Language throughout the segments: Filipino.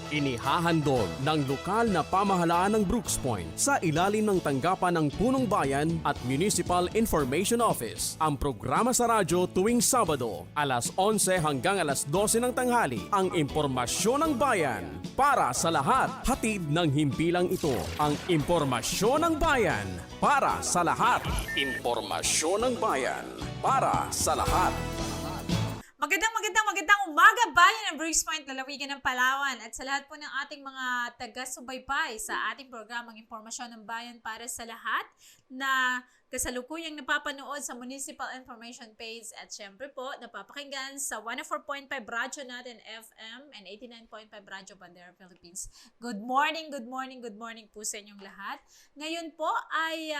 Inihahandog ng lokal na pamahalaan ng Brooks Point sa ilalim ng tanggapan ng Punong Bayan at Municipal Information Office ang programa sa radyo tuwing Sabado, alas 11 hanggang alas 12 ng tanghali, ang impormasyon ng bayan para sa lahat. Hatid ng himpilang ito, ang impormasyon ng bayan para sa lahat. Impormasyon ng bayan para sa lahat. Magandang umaga, bayan ng Brooks Point, lalawigan ng Palawan, at sa lahat po ng ating mga taga-subaybay sa ating programang Impormasyon ng Bayan para sa lahat na kasalukuyang napapanood sa Municipal Information Page at syempre po napapakinggan sa 104.5 Radyo natin FM and 89.5 Radyo Bandera Philippines. Good morning po sa inyong lahat. Ngayon po ay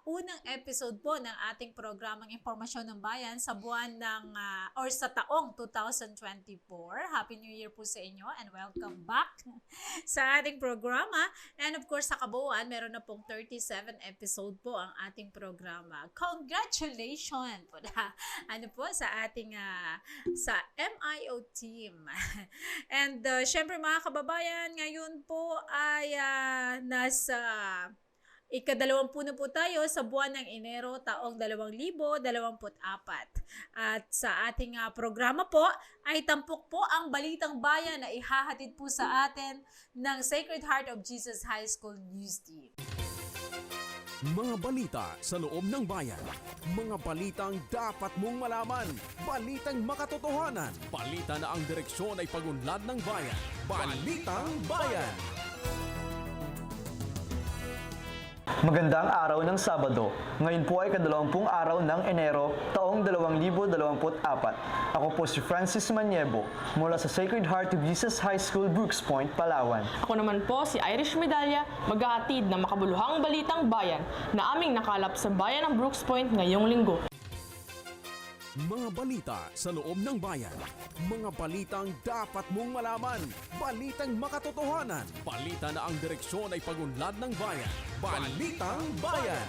unang episode po ng ating programang Impormasyon ng Bayan sa buwan ng or sa taong 2024. Happy New Year po sa inyo and welcome back sa ating programa. And of course sa kabuuan meron na pong 37 episode po ang ating programa. Congratulations po na, sa ating sa MIO team. And syempre mga kababayan, ngayon po ay nasa ika-20 na po tayo sa buwan ng Enero taong 2024. At sa ating programa po ay tampok po ang Balitang Bayan na ihahatid po sa atin ng Sacred Heart of Jesus High School News Team. Mga balita sa loob ng bayan. Mga balitang dapat mong malaman. Balitang makatotohanan. Balita na ang direksyon ay pagunlad ng bayan. Balitang Bayan. Magandang araw ng Sabado. Ngayon po ay ika-20 araw ng Enero, taong 2024. Ako po si Francis Maniebo, mula sa Sacred Heart of Jesus High School, Brooks Point, Palawan. Ako naman po si Irish Medalla, maghahatid ng makabuluhang balitang bayan na aming nakalap sa bayan ng Brooks Point ngayong linggo. Mga balita sa loob ng bayan. Mga balitang dapat mong malaman. Balitang makatotohanan. Balita na ang direksyon ay pagunlad ng bayan. Balitang Bayan.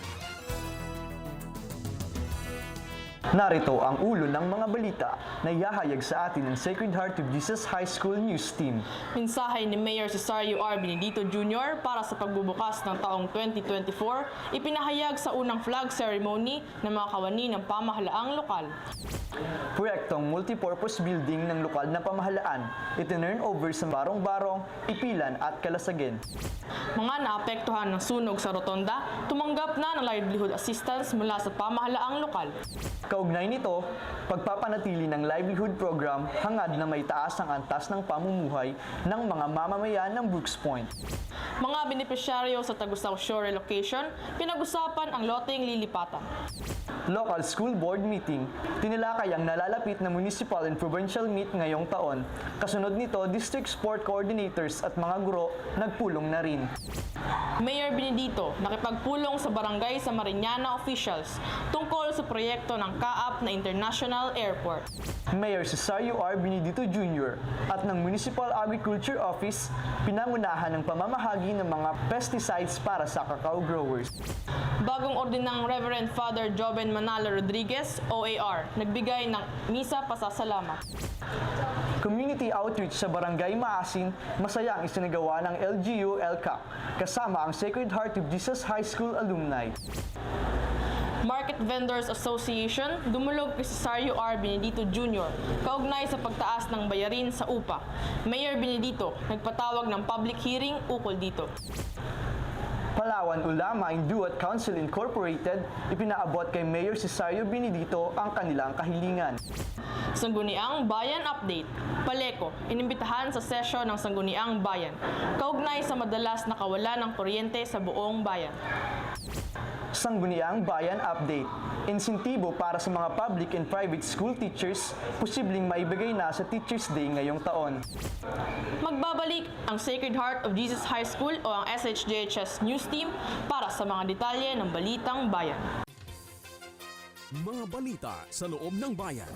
Narito ang ulo ng mga balita na ihahayag sa atin ng Sacred Heart of Jesus High School News Team. Mensahe ni Mayor Cesario R. Benedito Jr. para sa pagbubukas ng taong 2024, ipinahayag sa unang flag ceremony ng mga kawani ng pamahalaang lokal. Proyektong multipurpose building ng lokal na pamahalaan, itinurn over sa Barong-Barong, Ipilan at Kalasagin. Mga naapektuhan ng sunog sa rotonda, tumanggap na ng livelihood assistance mula sa pamahalaang lokal. Kaugnay nito, pagpapanatili ng livelihood program hangad na may taas ang antas ng pamumuhay ng mga mamamayan ng Brooks Point. Mga benepisyaryo sa Tagusaw Shore relocation, pinag-usapan ang loteng lilipatan. Local School Board Meeting, tinilakay ang nalalapit na municipal and provincial meet ngayong taon. Kasunod nito, district sport coordinators at mga guro nagpulong na rin. Mayor Benedito nakipagpulong sa barangay sa Mariñana officials tungkol sa proyekto ng Kaap na International Airport. Mayor Cesario R. Benedito Jr. at ng Municipal Agriculture Office pinangunahan ng pamamahagi ng mga pesticides para sa cacao growers. Bagong ordinang Reverend Father Joven Manalo Rodriguez, OAR, nagbigay ng misa pasasalamat. Community outreach sa Barangay Maasin, masaya ang isinagawa ng LGU LCAC, kasama ang Sacred Heart of Jesus High School alumni. Market Vendors Association, dumulog kay Cesario R. Benedito Jr. kaugnay sa pagtaas ng bayarin sa upa. Mayor Benedito nagpatawag ng public hearing ukol dito. Palawan Ulama and Duat Council Incorporated, ipinaabot kay Mayor Cesario Benedito ang kanilang kahilingan. Sangguniang Bayan Update. Paleco, inimbitahan sa sesyon ng Sangguniang Bayan, kaugnay sa madalas na kawalan ng kuryente sa buong bayan. Sangguniang Bayan Update. Insentibo para sa mga public and private school teachers, posibleng maibigay na sa Teachers Day ngayong taon. Magbabalik ang Sacred Heart of Jesus High School o ang SHJHS News Team para sa mga detalye ng Balitang Bayan. Mga balita sa loob ng bayan.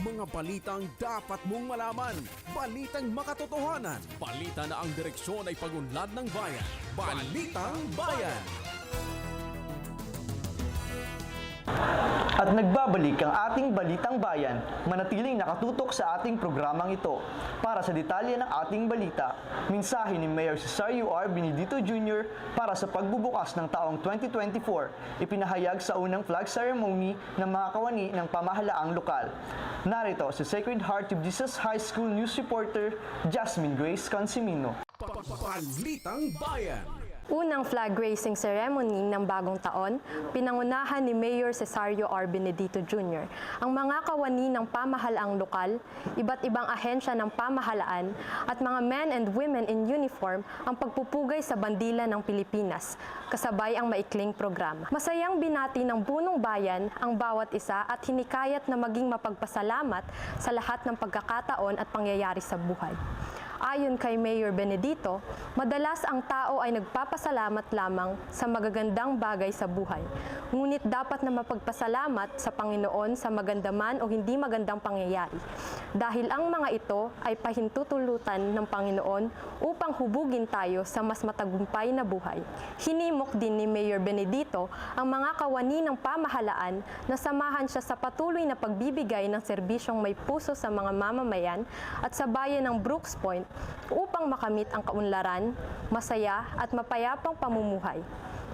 Mga balitang dapat mong malaman. Balitang makatotohanan. Balita na ang direksyon ay pagunlad ng bayan. Balitang Bayan. At nagbabalik ang ating Balitang Bayan, manatiling nakatutok sa ating programang ito. Para sa detalye ng ating balita, mensahe ni Mayor Cesario R. Benedito Jr. para sa pagbubukas ng taong 2024, ipinahayag sa unang flag ceremony ng mga kawani ng pamahalaang lokal. Narito si Sacred Heart of Jesus High School News Reporter Jasmine Grace Consimino. Balitang Bayan. Unang flag raising ceremony ng bagong taon, pinangunahan ni Mayor Cesario R. Benedito Jr. ang mga kawani ng pamahalaang lokal, iba't ibang ahensya ng pamahalaan at mga men and women in uniform ang pagpupugay sa bandila ng Pilipinas, kasabay ang maikling programa. Masayang binati ng punong bayan ang bawat isa at hinikayat na maging mapagpasalamat sa lahat ng pagkakataon at pangyayari sa buhay. Ayon kay Mayor Benedito, madalas ang tao ay nagpapasalamat lamang sa magagandang bagay sa buhay. Ngunit dapat na mapagpasalamat sa Panginoon sa maganda man o hindi magandang pangyayari. Dahil ang mga ito ay pahintutulutan ng Panginoon upang hubugin tayo sa mas matagumpay na buhay. Hinimok din ni Mayor Benedito ang mga kawani ng pamahalaan na samahan siya sa patuloy na pagbibigay ng serbisyong may puso sa mga mamamayan at sa bayan ng Brooks Point upang makamit ang kaunlaran, masaya at mapayapang pamumuhay.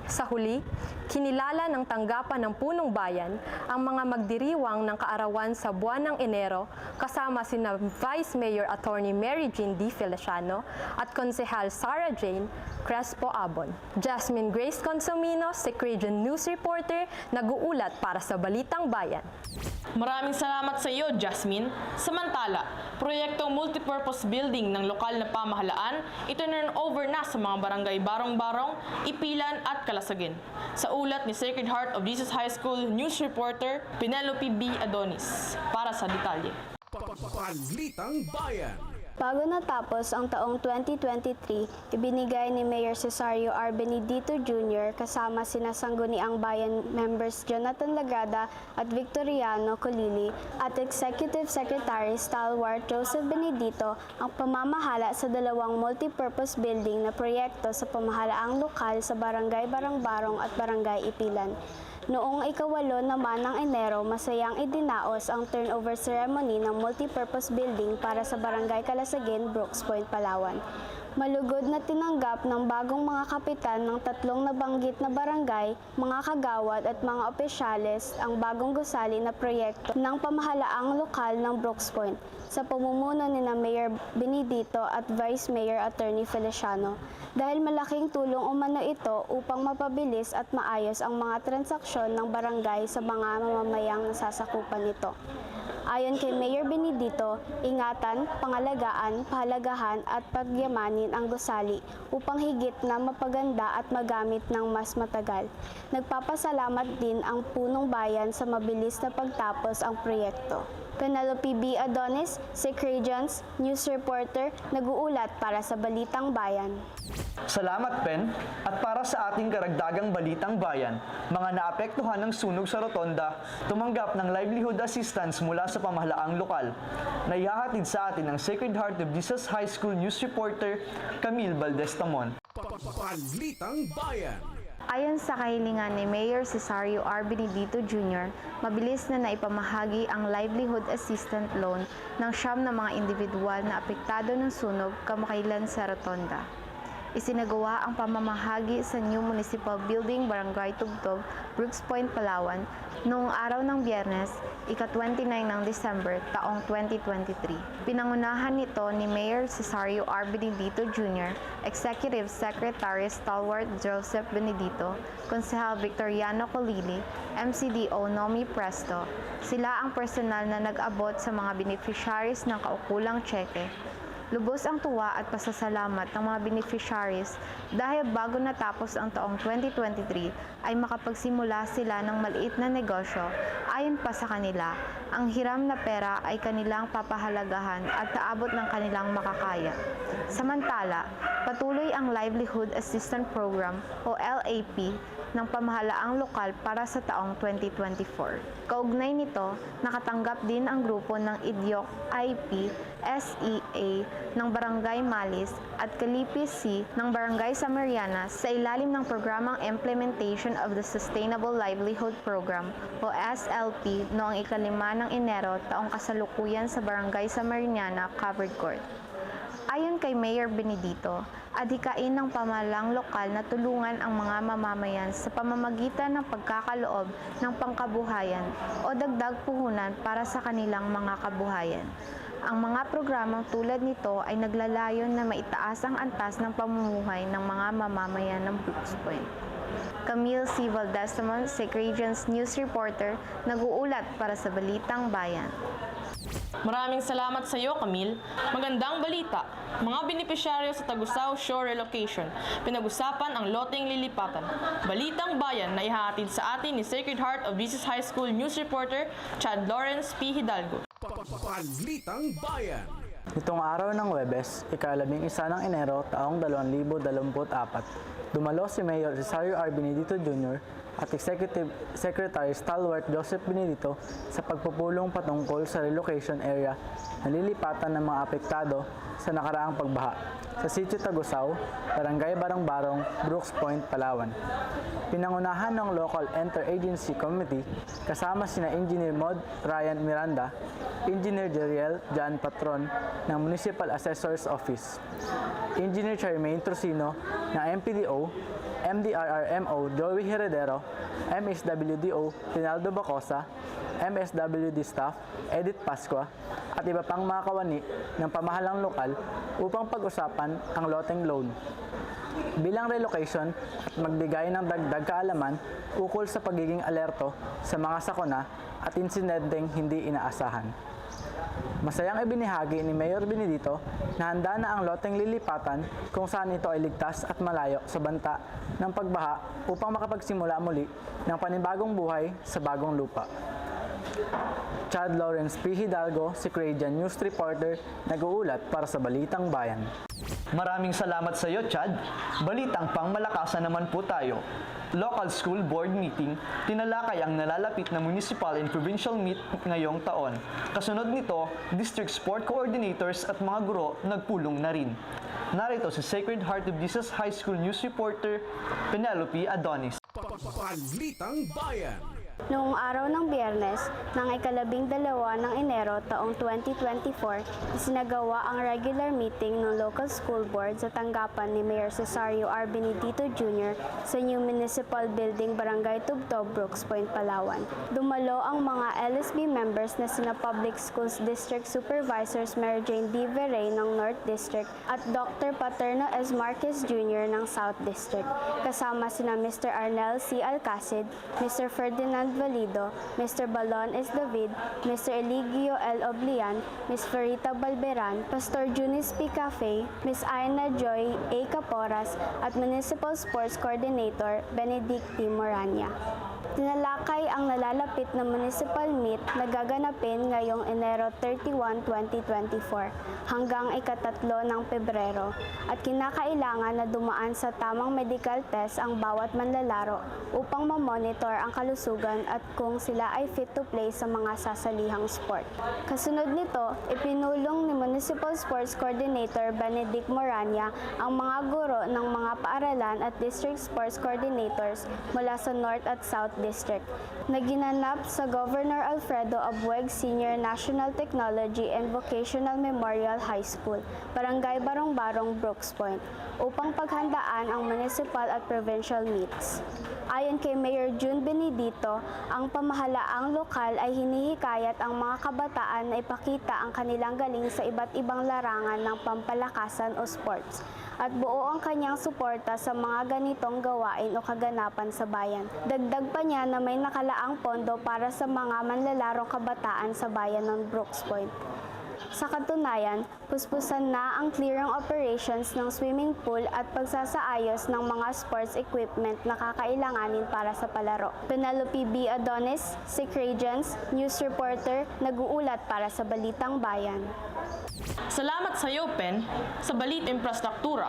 Sa huli, kinilala ng tanggapan ng punong bayan ang mga magdiriwang ng kaarawan sa buwan ng Enero kasama sina Vice Mayor Attorney Mary Jean D. Feliciano at Konsehal Sarah Jane Crespo Abon. Jasmine Grace Consomino, Secretion News Reporter, nag-uulat para sa Balitang Bayan. Maraming salamat sa iyo, Jasmine. Samantala, proyektong multipurpose building ng lokal na pamahalaan, ito turn over na sa mga barangay Barong-Barong, Ipilan at Kalasagin. Sa ulat ni Sacred Heart of Jesus High School News Reporter Penelope B. Adonis. Para sa detalye. Balitang Bayan. Bago natapos ang taong 2023, ibinigay ni Mayor Cesario R. Benedito Jr. kasama sina Sangguniang Bayan members Jonathan Lagrada at Victoriano Colili at Executive Secretary Stalwart Joseph Benedito ang pamamahala sa dalawang multipurpose building na proyekto sa pamahalaang lokal sa Barangay Barong-Barong at Barangay Ipilan. Noong ika-8 naman ng Enero, masayang idinaos ang turnover ceremony ng multipurpose building para sa Barangay Kalasagin, Brooks Point, Palawan. Malugod na tinanggap ng bagong mga kapitan ng tatlong nabanggit na barangay, mga kagawad at mga opisyales ang bagong gusali na proyekto ng pamahalaang lokal ng Brooks Point sa pamumuno ni Mayor Benedito at Vice Mayor Attorney Feliciano. Dahil malaking tulong umano ito upang mapabilis at maayos ang mga transaksyon ng barangay sa mga mamamayang nasasakupan nito. Ayon kay Mayor Benedito, ingatan, pangalagaan, pahalagahan at pagyamanin ang gusali upang higit na mapaganda at magamit ng mas matagal. Nagpapasalamat din ang punong bayan sa mabilis na pagtapos ang proyekto. Penelope B. Adonis, Secretions News Reporter, nag-uulat para sa Balitang Bayan. Salamat, Pen. At para sa ating karagdagang Balitang Bayan, mga naapektuhan ng sunog sa Rotonda, tumanggap ng livelihood assistance mula sa pamahalaang lokal. Naihahatid sa atin ng Sacred Heart of Jesus High School News Reporter Camille Valdez-Tamon. Balitang Bayan. Ayon sa kahilingan ni Mayor Cesario R. Benedito Jr., mabilis na naipamahagi ang livelihood assistance loan ng 9 na mga individual na apektado ng sunog kamakailan sa Rotonda. Isinagawa ang pamamahagi sa New Municipal Building, Barangay Tugtog, Brooks Point, Palawan, noong araw ng Biyernes, ika-29 ng December, taong 2023. Pinangunahan nito ni Mayor Cesario R. Benedito Jr., Executive Secretary Stalwart Joseph Benedito, Konsehal Victoriano Colili, MCDO Nomi Presto. Sila ang personal na nag-abot sa mga beneficiaries ng kaukulang tseke. Lubos ang tuwa at pasasalamat ng mga beneficiaries dahil bago natapos ang taong 2023 ay makapagsimula sila ng maliit na negosyo. Ayon pa sa kanila, ang hiram na pera ay kanilang papahalagahan at taabot ng kanilang makakaya. Samantala, patuloy ang Livelihood Assistance Program o LAP ng pamahalaang lokal para sa taong 2024. Kaugnay nito, nakatanggap din ang grupo ng Idyok IP SEA ng Barangay Malis at Kalipi C ng Barangay Samariana sa ilalim ng programang Implementation of the Sustainable Livelihood Program o SLP noong ika-5 ng Enero taong kasalukuyan sa Barangay Samariana Covered Court. Ayon kay Mayor Benedito, adhikain ng pamahalaang lokal na tulungan ang mga mamamayan sa pamamagitan ng pagkakaloob ng pangkabuhayan o dagdag puhunan para sa kanilang mga kabuhayan. Ang mga programang tulad nito ay naglalayon na maitaas ang antas ng pamumuhay ng mga mamamayan ng Brooks Point. Camille C. Valdestamon, Secregion's News Reporter, nag-uulat para sa Balitang Bayan. Maraming salamat sa iyo, Camille. Magandang balita. Mga benepisyaryo sa Tagusao Shore Relocation, pinag-usapan ang loteng lilipatan. Balitang Bayan na ihahatid sa atin ni Sacred Heart of Jesus High School News Reporter Chad Lawrence P. Hidalgo. Balitang Bayan. Nitong araw ng Huwebes, ika-11 ng Enero taong 2024, dumalo si Mayor Cesario R. Benedito Jr. at Executive Secretary Stalwart Joseph Benedito sa pagpupulong patungkol sa relocation area na lilipatan ng mga apektado sa nakaraang pagbaha sa Sitio Tagusao, Barangay Barong-Barong, Brooks Point, Palawan. Pinangunahan ng Local Interagency Committee kasama sina Engineer Mod Ryan Miranda, Engineer Jeriel John Patron ng Municipal Assessor's Office, Engineer Charmaine Trusino ng MPDO, MDRRMO Joey Heredero, MSWDO Rinaldo Bacosa, MSWD staff Edith Pascua at iba pang mga kawani ng pamahalang lokal upang pag-usapan ang loteng loan bilang relocation at magbigay ng dagdag kaalaman ukol sa pagiging alerto sa mga sakuna at insidenteng hindi inaasahan. Masayang ibinahagi ni Mayor Benedito na handa na ang loteng lilipatan kung saan ito ay ligtas at malayo sa banta ng pagbaha upang makapagsimula muli ng panibagong buhay sa bagong lupa. Chad Lawrence P. Hidalgo, Secredian News Reporter, nag-uulat para sa Balitang Bayan. Maraming salamat sa iyo, Chad. Balitang pangmalakasan naman po tayo. Local School Board Meeting, tinalakay ang nalalapit na municipal and provincial meet ngayong taon. Kasunod nito, district sport coordinators at mga guro nagpulong na rin. Narito si Sacred Heart of Jesus High School News Reporter Penelope Adonis. Balitang Bayan. Noong araw ng Biyernes, ng ika-12 ng Enero taong 2024, isinagawa ang regular meeting ng local school board sa tanggapan ni Mayor Cesario R. Benedito Jr. sa New Municipal Building, Barangay Tubtob, Brooks Point, Palawan. Dumalo ang mga LSB members na sina Public Schools District Supervisors Mary Jane D. Veray ng North District at Dr. Paterno S. Marquez Jr. ng South District. Kasama sina Mr. Arnel C. Alcacid, Mr. Ferdinand Valido, Mr. Balon S. David, Mr. Eligio L. Oblian, Ms. Florita Balberan, Pastor Junis P. Cafe, Ms. Aina Joy A. Caporas, at Municipal Sports Coordinator Benedict T. Morania. Tinalakay ang nalalapit na municipal meet na gaganapin ngayong Enero 31, 2024 hanggang ika-3 ng Pebrero at kinakailangan na dumaan sa tamang medical test ang bawat manlalaro upang mamonitor ang kalusugan at kung sila ay fit to play sa mga sasalihang sport. Kasunod nito, ipinulong ni Municipal Sports Coordinator Benedict Morania ang mga guro ng mga paaralan at District Sports Coordinators mula sa North at South District na ginanap sa Governor Alfredo Abueg Senior National Technology and Vocational Memorial High School, Barangay Barong-Barong, Brooks Point, upang paghandaan ang municipal at provincial meets. Ayon kay Mayor June Benedito, ang pamahalaang lokal ay hinihikayat ang mga kabataan na ipakita ang kanilang galing sa iba't ibang larangan ng pampalakasan o sports at buo ang kanyang suporta sa mga ganitong gawain o kaganapan sa bayan. Dagdag pa niya na may nakalaang pondo para sa mga manlalarong kabataan sa bayan ng Brooks Point. Sa katunayan, puspusan na ang clearing operations ng swimming pool at pagsasaayos ng mga sports equipment na kakailanganin para sa palaro. Penelope B. Adonis, Sick Regions, News Reporter, nag-uulat para sa Balitang Bayan. Salamat sa iyo, Pen, sa Balit Infrastruktura.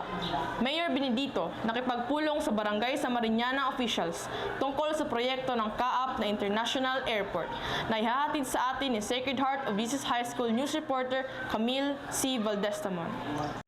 Mayor Benedito nakipagpulong sa barangay sa Mariñana officials tungkol sa proyekto ng CAAP na International Airport na ihahatid sa atin ni Sacred Heart of Jesus High School News Reporter Camille C. Valdestamon.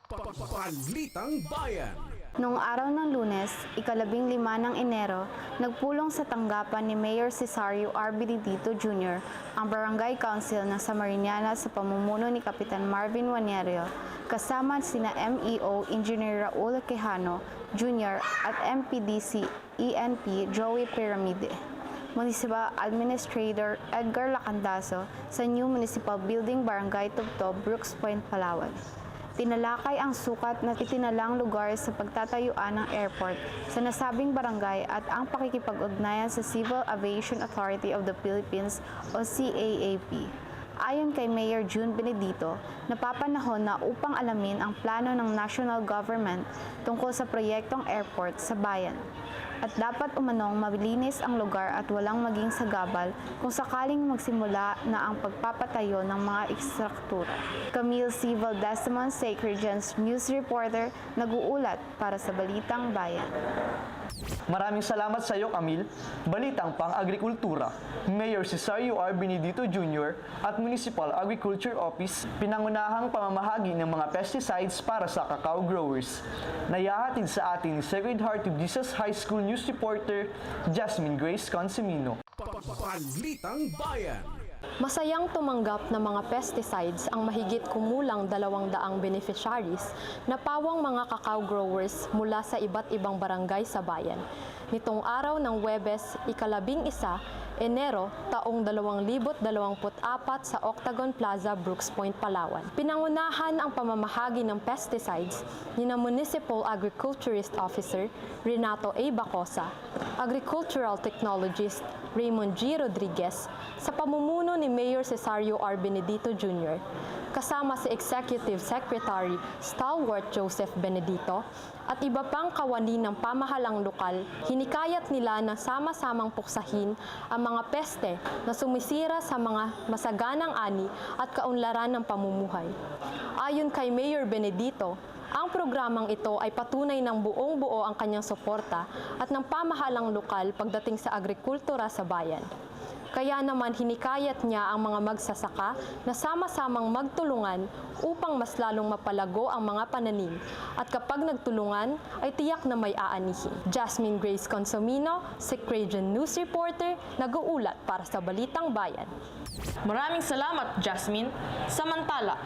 Balitang Bayan. Noong araw ng Lunes, ika-15 ng Enero, nagpulong sa tanggapan ni Mayor Cesario R. Benedito Jr. ang Barangay Council ng Samariñana sa pamumuno ni Kapitan Marvin Wanerio, kasama sina MEO Engineer Raul Quijano Jr. at MPDC ENP Joey Piramide, Municipal Administrator Edgar Lacandaso sa New Municipal Building Barangay Tubtob, Brooks Point, Palawan. Tinalakay ang sukat na itinalang lugar sa pagtatayuan ng airport sa nasabing barangay at ang pakikipag-ugnayan sa Civil Aviation Authority of the Philippines o CAAP. Ayon kay Mayor June Benedito, napapanahon na upang alamin ang plano ng national government tungkol sa proyektong airport sa bayan. At dapat umanong mabilinis ang lugar at walang maging sagabal kung sakaling magsimula na ang pagpapatayo ng mga ekstruktura. Camille C. Valdestamon, Sacred Regions News Reporter, nag-uulat para sa Balitang Bayan. Maraming salamat sa iyo, Camille. Balitang Pang-Agrikultura. Mayor Cesario R. Benedito Jr. at Municipal Agriculture Office pinangunahang pamamahagi ng mga pesticides para sa cacao growers. Nayahatid sa atin ni Sacred Heart of Jesus High School News Reporter Jasmine Grace Consimino. Balitang Bayan. Masayang tumanggap ng mga pesticides ang mahigit kumulang 200 beneficiaries na pawang mga cacao growers mula sa iba't ibang barangay sa bayan. Nitong araw ng Huwebes, ika-11 Enero, taong 2024 sa Octagon Plaza, Brooks Point, Palawan. Pinangunahan ang pamamahagi ng pesticides ni na Municipal Agriculturist Officer Renato A. Bacosa, Agricultural Technologist Raymond G. Rodriguez, sa pamumuno ni Mayor Cesario R. Benedito Jr., kasama si Executive Secretary Stalwart Joseph Benedito at iba pang kawani ng pamahalang lokal, hinikayat nila na sama-samang puksahin ang mga peste na sumisira sa mga masaganang ani at kaunlaran ng pamumuhay. Ayon kay Mayor Benedito, ang programang ito ay patunay ng buong-buo ang kanyang suporta at ng pamahalang lokal pagdating sa agrikultura sa bayan. Kaya naman hinikayat niya ang mga magsasaka na sama-samang magtulungan upang mas lalong mapalago ang mga pananim at kapag nagtulungan ay tiyak na may aanihin. Jasmine Grace Consomino, Sick Region News Reporter, nag-uulat para sa Balitang Bayan. Maraming salamat, Jasmine. Samantala,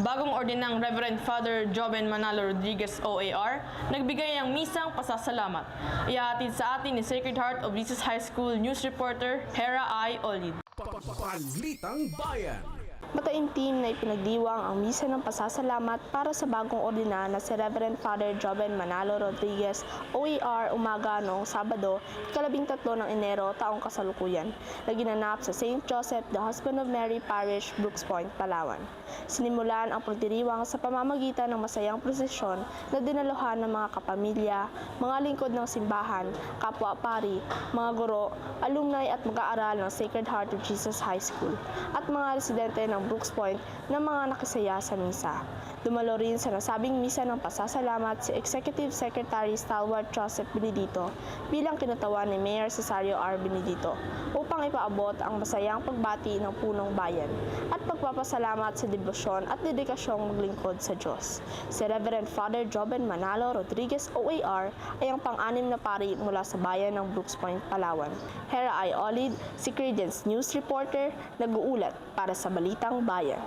bagong ordinang Reverend Father Joven Manalo Rodriguez OAR, nagbigay ng misang pasasalamat. Ihahatid sa atin ni Sacred Heart of Jesus High School News Reporter Hera I. Olid. Balitang Bayan. Mataimtim na ipinagdiwang ang misa ng pasasalamat para sa bagong ordina na si Reverend Father Joven Manalo Rodriguez OAR umaga noong Sabado, ika-13 ng Enero taong kasalukuyan, na ginanap sa St. Joseph the Husband of Mary Parish, Brooks Point, Palawan. Sinimulan ang pagdiriwang sa pamamagitan ng masayang prosesyon na dinaluhan ng mga kapamilya, mga lingkod ng simbahan, kapwa-pari, mga guro, alumni at mag-aaral ng Sacred Heart of Jesus High School at mga residente ng Brooks Point na mga nakisaya sa misa. Dumalo rin sa nasabing misa ng pasasalamat si Executive Secretary Stalwart Joseph Benedito bilang kinatawan ni Mayor Cesario R. Benedito upang ipaabot ang masayang pagbati ng punong bayan at pagpapasalamat sa debosyon at dedikasyong maglingkod sa Diyos. Si Reverend Father Joven Manalo Rodriguez OAR ay ang pang-anim na pari mula sa bayan ng Brooks Point, Palawan. Hera I. Olid, Sick Regions News Reporter, nag-uulat para sa Balitang Bayan.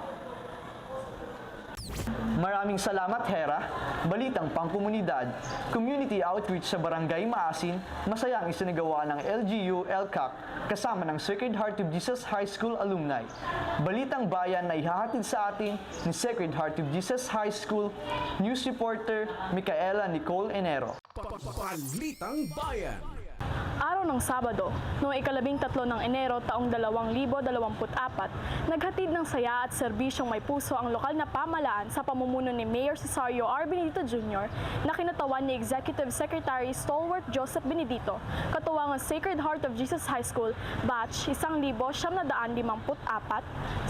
Maraming salamat, Hera. Balitang Pangkomunidad. Community outreach sa Barangay Maasin, masayang isinagawa ng LGU-LCAC kasama ng Sacred Heart of Jesus High School alumni. Balitang Bayan na ihahatid sa atin ni Sacred Heart of Jesus High School News Reporter Micaela Nicole Enero. Balitang Bayan. araw ng Sabado, noong 13 ng Enero taong 2024, naghatid ng saya at serbisyong may puso ang lokal na pamahalaan sa pamumuno ni Mayor Cesario R. Benedito Jr. na kinatawan ni Executive Secretary Stalwart Joseph Benedito, katuwangan Sacred Heart of Jesus High School, Batch 1954,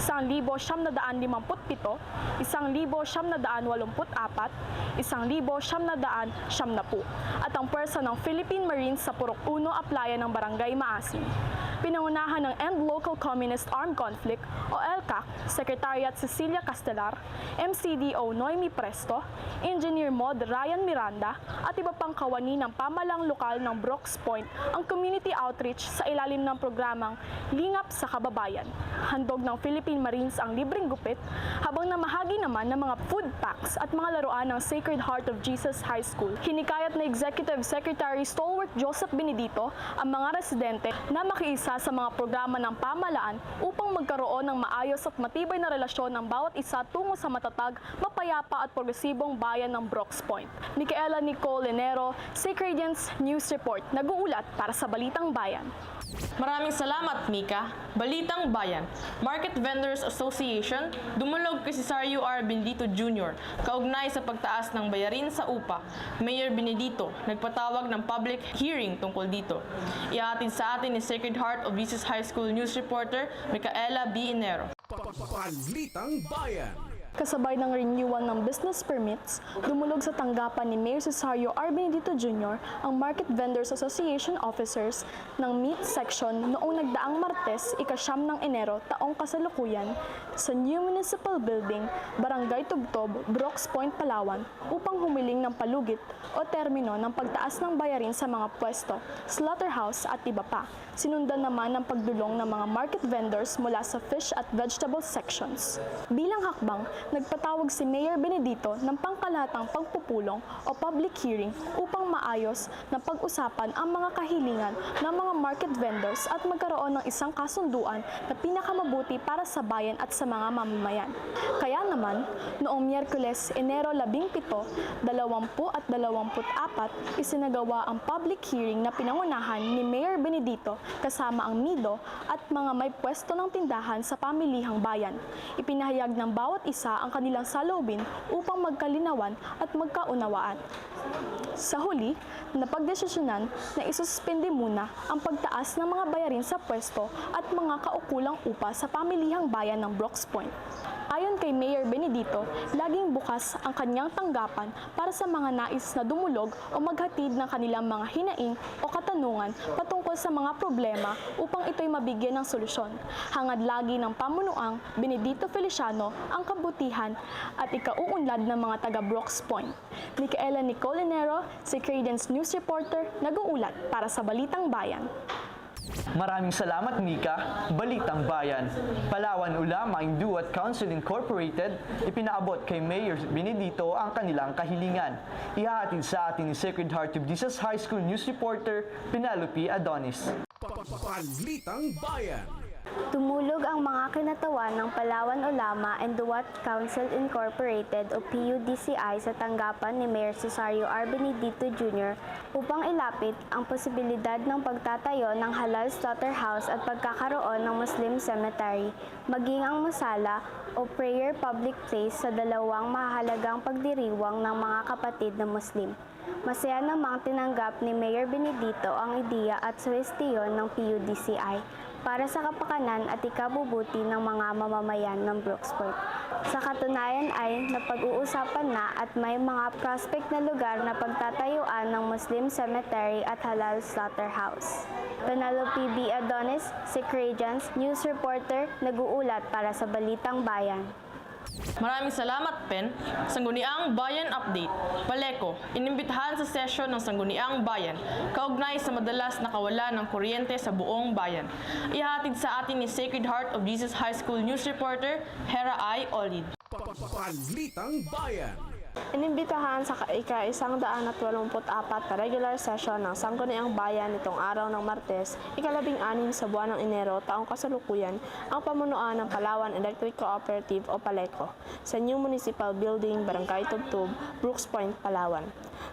1957, 1984, 1970, at ang pwersa ng Philippine Marines sa Purok 1 Aplaya ng Barangay Maasin. Pinangunahan ng End Local Communist Armed Conflict o ELCAC, Secretariat Cecilia Castelar, MCDO Noemi Presto, Engineer Mod Ryan Miranda at iba pang kawani ng pamahalang lokal ng Brooks Point ang community outreach sa ilalim ng programang Lingap sa Kababayan. Handog ng Philippine Marines ang libreng gupit habang namahagi naman ng mga food packs at mga laruan ng Sacred Heart of Jesus High School. Hinikayat na Executive Secretary Stalwart Joseph Benedito ang mga residente na makiisa sa mga programa ng pamahalaan upang magkaroon ng maayos at matibay na relasyon ng bawat isa tungo sa matatag, mapayapa at progresibong bayan ng Brooks Point. Micaela Nicole Lenero, Sacred News Report, nag-uulat para sa Balitang Bayan. Maraming salamat, Mika. Balitang Bayan. Market Vendors Association, dumulog kay Cesario R. Benedito Jr. kaugnay sa pagtaas ng bayarin sa upa. Mayor Benedito nagpatawag ng public hearing tungkol dito. Ihatid sa atin ni Sacred Heart of Jesus High School News Reporter Micaela B. Inero. Balitang Bayan. Kasabay ng renewal ng business permits, dumulog sa tanggapan ni Mayor Cesario R. Benedito Jr. ang Market Vendors Association officers ng meat section noong nagdaang Martes, 9 ng Enero taong kasalukuyan sa New Municipal Building, Barangay Tubtob, Brooks Point, Palawan upang humiling ng palugit o termino ng pagtaas ng bayarin sa mga pwesto, slaughterhouse at iba pa. Sinundan naman ng pagdulong ng mga market vendors mula sa fish at vegetable sections. Bilang hakbang, nagpatawag si Mayor Benedito ng pangkalahatang pagpupulong o public hearing upang maayos na pag-usapan ang mga kahilingan ng mga market vendors at magkaroon ng isang kasunduan na pinakamabuti para sa bayan at sa mga mamamayan. Kaya naman, noong Miyerkules, Enero 17, 2024, isinagawa ang public hearing na pinangunahan ni Mayor Benedito kasama ang MIDO at mga may pwesto ng tindahan sa pamilihang bayan. Ipinahayag ng bawat isa ang kanilang saloobin upang magkalinawan at magkaunawaan. Sa huli, napagdesisyonan na isuspende muna ang pagtaas ng mga bayarin sa pwesto at mga kaukulang upa sa pamilihang bayan ng Brooks Point. Ayon kay Mayor Benedito, laging bukas ang kanyang tanggapan para sa mga nais na dumulog o maghatid ng kanilang mga hinaing o katanungan patungkol sa mga problema upang ito'y mabigyan ng solusyon. Hangad lagi ng pamunuang Benedito Feliciano ang kabutihan at ikauunlad ng mga taga Brooks Point. Micaela Nicole Lenero, Sacred News Reporter, nag-uulat para sa Balitang Bayan. Maraming salamat, Mika. Balitang Bayan. Palawan Ulama Induat Council Incorporated, ipinaabot kay Mayor Benedito ang kanilang kahilingan. Ihahatid sa atin ni Sacred Heart of Jesus High School News Reporter Penelope Adonis. Balitang Bayan. Tumulog ang mga kinatawan ng Palawan Ulama and Duat Council Incorporated o PUDCI sa tanggapan ni Mayor Cesario R. Benedito Jr. upang ilapit ang posibilidad ng pagtatayo ng halal slaughterhouse at pagkakaroon ng Muslim cemetery, maging ang musala o prayer public place sa dalawang mahalagang pagdiriwang ng mga kapatid na Muslim. Masaya namang tinanggap ni Mayor Benedito ang ideya at suhestiyon ng PUDCI para sa kapakanan at ikabubuti ng mga mamamayan ng Brooks Point. Sa katunayan ay napag-uusapan na at may mga prospect na lugar na pagtatayuan ng Muslim cemetery at halal slaughterhouse. Penelope B. Adonis, Sacred News Reporter, nag-uulat para sa Balitang Bayan. Maraming salamat, Pen. Sangguniang Bayan Update. Paleko, inimbitahan sa sesyon ng Sangguniang Bayan, kaugnay sa madalas na kawalan ng kuryente sa buong bayan. Ihatid sa atin ni Sacred Heart of Jesus High School News Reporter Hera I. Olid. Balitang Bayan. Inimbitahan sa ika-184 na regular session ng Sangguniang Bayan nitong araw ng Martes, ika-16 sa buwan ng Enero taong kasalukuyan ang pamunuan ng Palawan Electric Cooperative o PALECO sa New Municipal Building, Barangay Tubtub, Brooks Point, Palawan.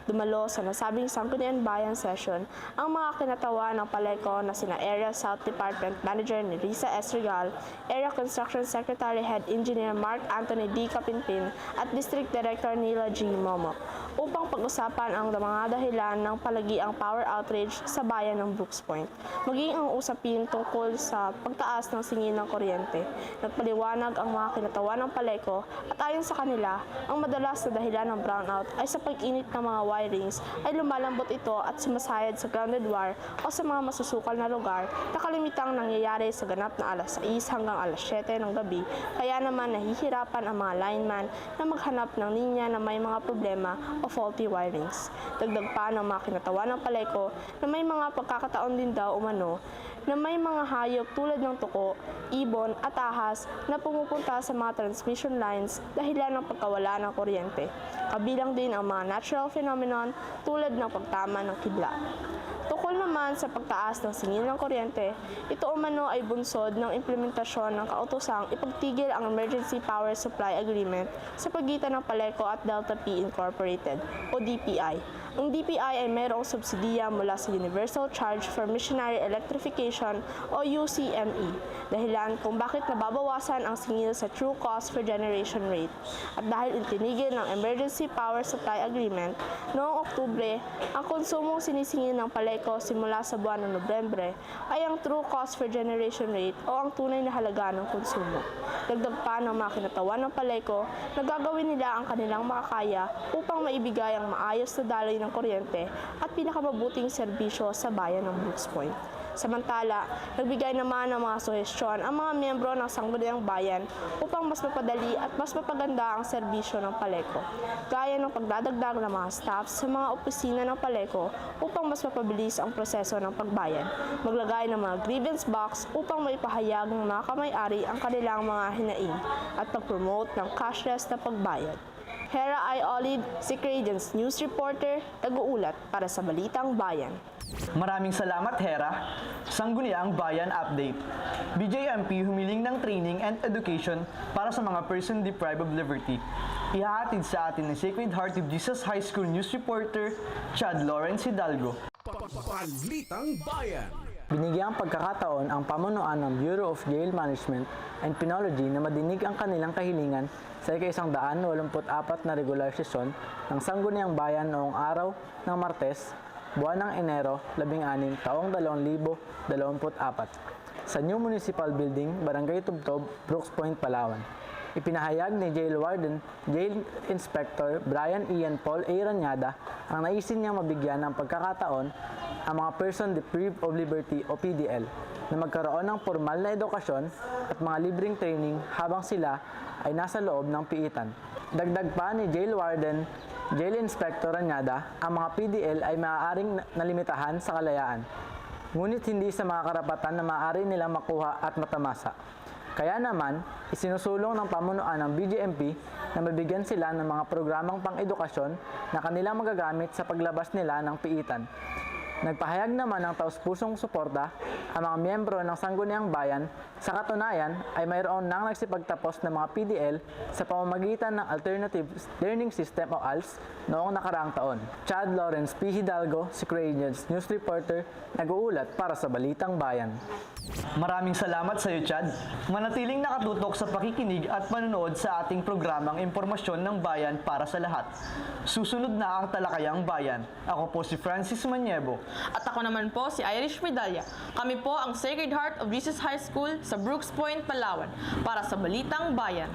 Dumalo sa nasabing Sangguniang Bayan session ang mga kinatawa ng PALECO na sina Area South Department Manager ni Risa S. Regal, Area Construction Secretary Head Engineer Mark Anthony D. Capinpin at District Director Nila G. Momo upang pag-usapan ang mga dahilan ng palagiang power outage sa bayan ng Brooks Point, maging ang usapin tungkol sa pagtaas ng singil ng kuryente. Nagpaliwanag ang mga kinatawa ng PALECO at ayon sa kanila, ang madalas na dahilan ng brownout ay sa pag-init ng mga wirings ay lumalambot ito at sumasayad sa grounded wire o sa mga masusukal na lugar na kalimitang nangyayari sa ganap na alas 6 hanggang alas 7 ng gabi, kaya naman nahihirapan ang mga lineman na maghanap ng linya na may mga problema o faulty wirings. Dagdag pa ng mga kinatawa ng PALECO na may mga pagkakataon din daw umano na may mga hayop tulad ng tuko, ibon at ahas na pumupunta sa mga transmission lines dahilan ng pagkawala ng kuryente. Kabilang din ang mga natural phenomenon tulad ng pagtama ng kidlat. Tukol naman sa pagtaas ng singil ng kuryente, ito umano ay bunsod ng implementasyon ng kautosang ipagtigil ang Emergency Power Supply Agreement sa pagitan ng PALECO at Delta P Incorporated o DPI. Ang DPI ay mayroong subsidiya mula sa Universal Charge for Missionary Electrification o UCME, dahilan kung bakit nababawasan ang singil sa True Cost for Generation Rate. At dahil itinigil ng Emergency Power Supply Agreement, noong Oktubre, ang konsumong sinisingil ng PALECO simula sa buwan ng Nobyembre ay ang True Cost for Generation Rate o ang tunay na halaga ng konsumo. Dagdag pa ng mga kinatawa ng PALECO na gagawin nila ang kanilang makakaya upang maibigay ang maayos na daloy ng kuryente at pinakamabuting serbisyo sa bayan ng Brooks Point. Samantala, nagbigay naman ng mga suhestyon ang mga miyembro ng Sangguniang Bayan upang mas mapadali at mas mapaganda ang serbisyo ng PALECO, gaya ng pagdadagdag ng mga staff sa mga opisina ng PALECO upang mas mapabilis ang proseso ng pagbayan, maglagay ng mga grievance box upang maipahayag ng mga kamay-ari ang kanilang mga hinaing, at pag-promote ng cashless na pagbayad. Hera I. Olid, Secradians News Reporter, nag-uulat para sa Balitang Bayan. Maraming salamat, Hera. Sangguniang Bayan Update. BJMP humiling ng training and education para sa mga person deprived of liberty. Ihahatid sa atin ng Sacred Heart of Jesus High School News Reporter, Chad Lawrence Hidalgo. Balitang Bayan. Binigyang pagkakataon ang pamunuan ng Bureau of Jail Management and Penology na madinig ang kanilang kahilingan sa ika-184 na regular sesyon ng Sangguniang Bayan noong araw ng Martes, buwan ng Enero 16, taong 2024 sa New Municipal Building, Barangay Tubtub, Brooks Point, Palawan. Ipinahayag ni Jail Warden, Jail Inspector Brian Ian Paul A. Ranyada ang naisin niyang mabigyan ng pagkakataon ang mga Person Deprived of Liberty o PDL na magkaroon ng formal na edukasyon at mga libreng training habang sila ay nasa loob ng piitan. Dagdag pa ni Jail Warden, Jail Inspector Ranyada, ang mga PDL ay maaaring nalimitahan sa kalayaan, ngunit hindi sa mga karapatan na maaari nilang makuha at matamasa. Kaya naman, isinusulong ng pamunuan ng BJMP na mabigyan sila ng mga programang pang-edukasyon na kanilang magagamit sa paglabas nila ng piitan. Nagpahayag naman ng taus-pusong suporta ang mga miyembro ng Sangguniang Bayan. Sa katunayan ay mayroon nang nagsipagtapos ng mga PDL sa pamamagitan ng Alternative Learning System o ALS noong nakaraang taon. Chad Lawrence P. Hidalgo, Secradians News Reporter, nag-uulat para sa Balitang Bayan. Maraming salamat sa iyo, Chad. Manatiling nakatutok sa pakikinig at panonood sa ating programang Impormasyon ng Bayan para sa lahat. Susunod na ang Talakayang Bayan. Ako po si Francis Maniebo. At ako naman po si Irish Medalla. Kami po ang Sacred Heart of Jesus High School sa Brooks Point, Palawan para sa Balitang Bayan.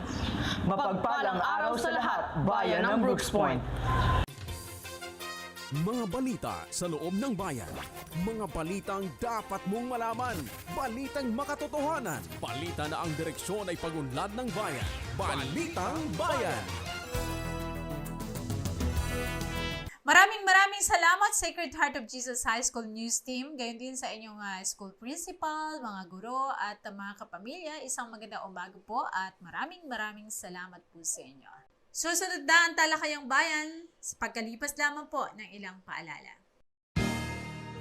Mapagpalang araw sa lahat, Bayan ng Brooks Point. Mga balita sa loob ng bayan. Mga balitang dapat mong malaman. Balitang makatotohanan. Balita na ang direksyon ay pagunlad ng bayan. Balitang Bayan. Maraming salamat Sacred Heart of Jesus High School News Team. Gayon din sa inyong school principal, mga guro at mga kapamilya. Isang magandang umaga po at maraming salamat po sa inyo. Susunod na ang Talakayang Bayan sa pagkalipas lamang po ng ilang paalala.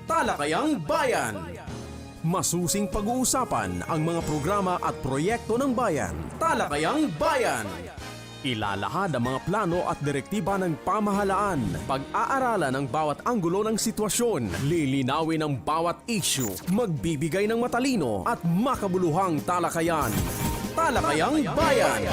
Talakayang Bayan. Masusing pag-uusapan ang mga programa at proyekto ng bayan. Talakayang Bayan. Ilalahad ang mga plano at direktiba ng pamahalaan. Pag-aaralan ang bawat anggulo ng sitwasyon. Lilinawin ang bawat issue. Magbibigay ng matalino at makabuluhang talakayan. Talakayang Bayan.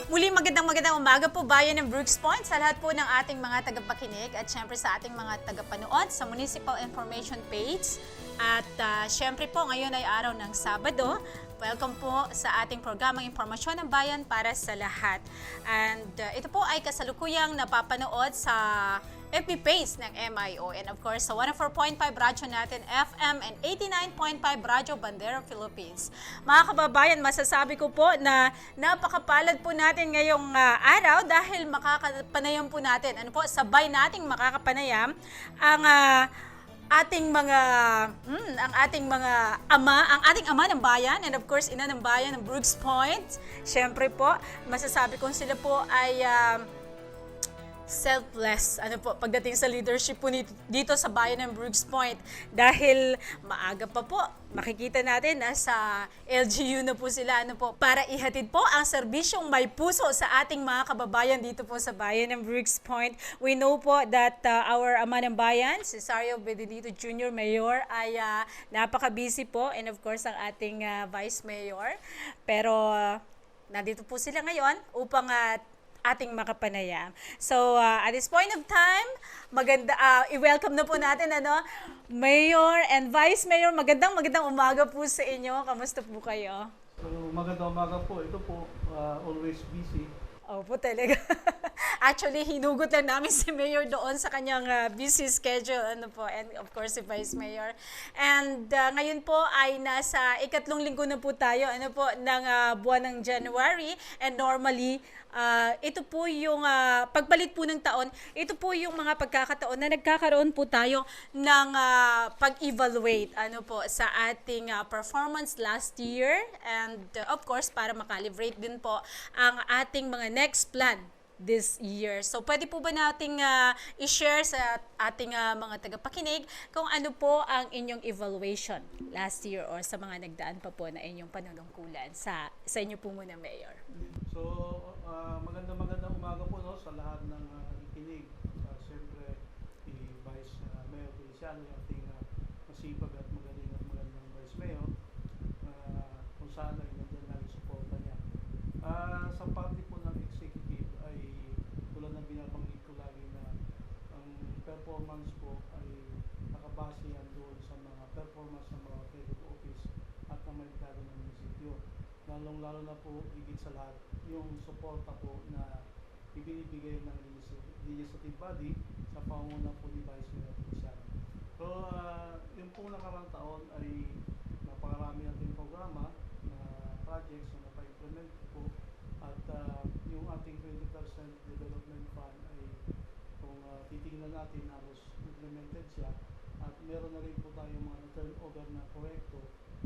Muli magandang umaga po bayan ng Brooks Point sa lahat po ng ating mga tagapakinig at syempre sa ating mga tagapanood sa Municipal Information Page. At syempre po ngayon ay araw ng Sabado. Welcome po sa ating programang Impormasyon ng Bayan para sa lahat. And ito po ay kasalukuyang napapanood sa FB page ng MIO and of course sa 104.5 radyo natin FM and 89.5 radyo Bandera Philippines. Mga kababayan, masasabi ko po na napakapalad po natin ngayong araw dahil makakapanayam po natin. Ano po, sabay nating makakapanayam ang ating mga ama ng bayan and of course ina ng bayan ng Brooks Point. Syempre po, masasabi kong sila po ay selfless pagdating sa leadership po dito sa bayan ng Brooks Point dahil maaga pa po makikita natin na sa LGU na po sila para ihatid po ang serbisyong may puso sa ating mga kababayan dito po sa bayan ng Brooks Point. We know po that our ama ng bayan, Cesario Benedito Jr. Mayor ay napaka-busy po and of course ang ating Vice Mayor. Pero nandito po sila ngayon upang ating makapanayam. So, at this point of time, i-welcome na po natin, Mayor and Vice Mayor. Magandang umaga po sa inyo. Kamusta po kayo? So, magandang umaga po. Ito po, always busy. Opo, talaga. Actually, hinugot lang namin si Mayor doon sa kanyang busy schedule, and of course si Vice Mayor. And ngayon po ay nasa ikatlong linggo na po tayo, ng buwan ng January, and normally ito po yung pagbalik po ng taon, ito po yung mga pagkakataon na nagkakaroon po tayo ng pag-evaluate sa ating performance last year, and of course para makalibrate din po ang ating mga next plan this year. So, pwede po ba nating i-share sa ating mga tagapakinig kung ano po ang inyong evaluation last year or sa mga nagdaan pa po na inyong panunungkulan sa inyo po muna, Mayor. So, magandang umaga po sa lahat ng nakikinig. Siyempre, si Vice Mayor Feliciano, yung ating masipag at magandang Vice Mayor, kung saan ay nandiyan lagi suporta niya. Sa parte po ng executive ay tulad ng binabanggit ko lagi na ang performance po ay nakabase yan doon sa mga performance ng mga credit office at ng merkado ng munisipyo. Lalong-lalo na po higit sa lahat yung suporta po na ibinibigay ng legislative body sa pangunguna po ni Vice Mayor Feliciano. So, yung pong nakarang taon ay napakarami natin programa na projects na napa-implement po at yung ating 20% development fund ay kung titingnan natin halos implemented siya at meron na rin po tayong mga turnover na proyekto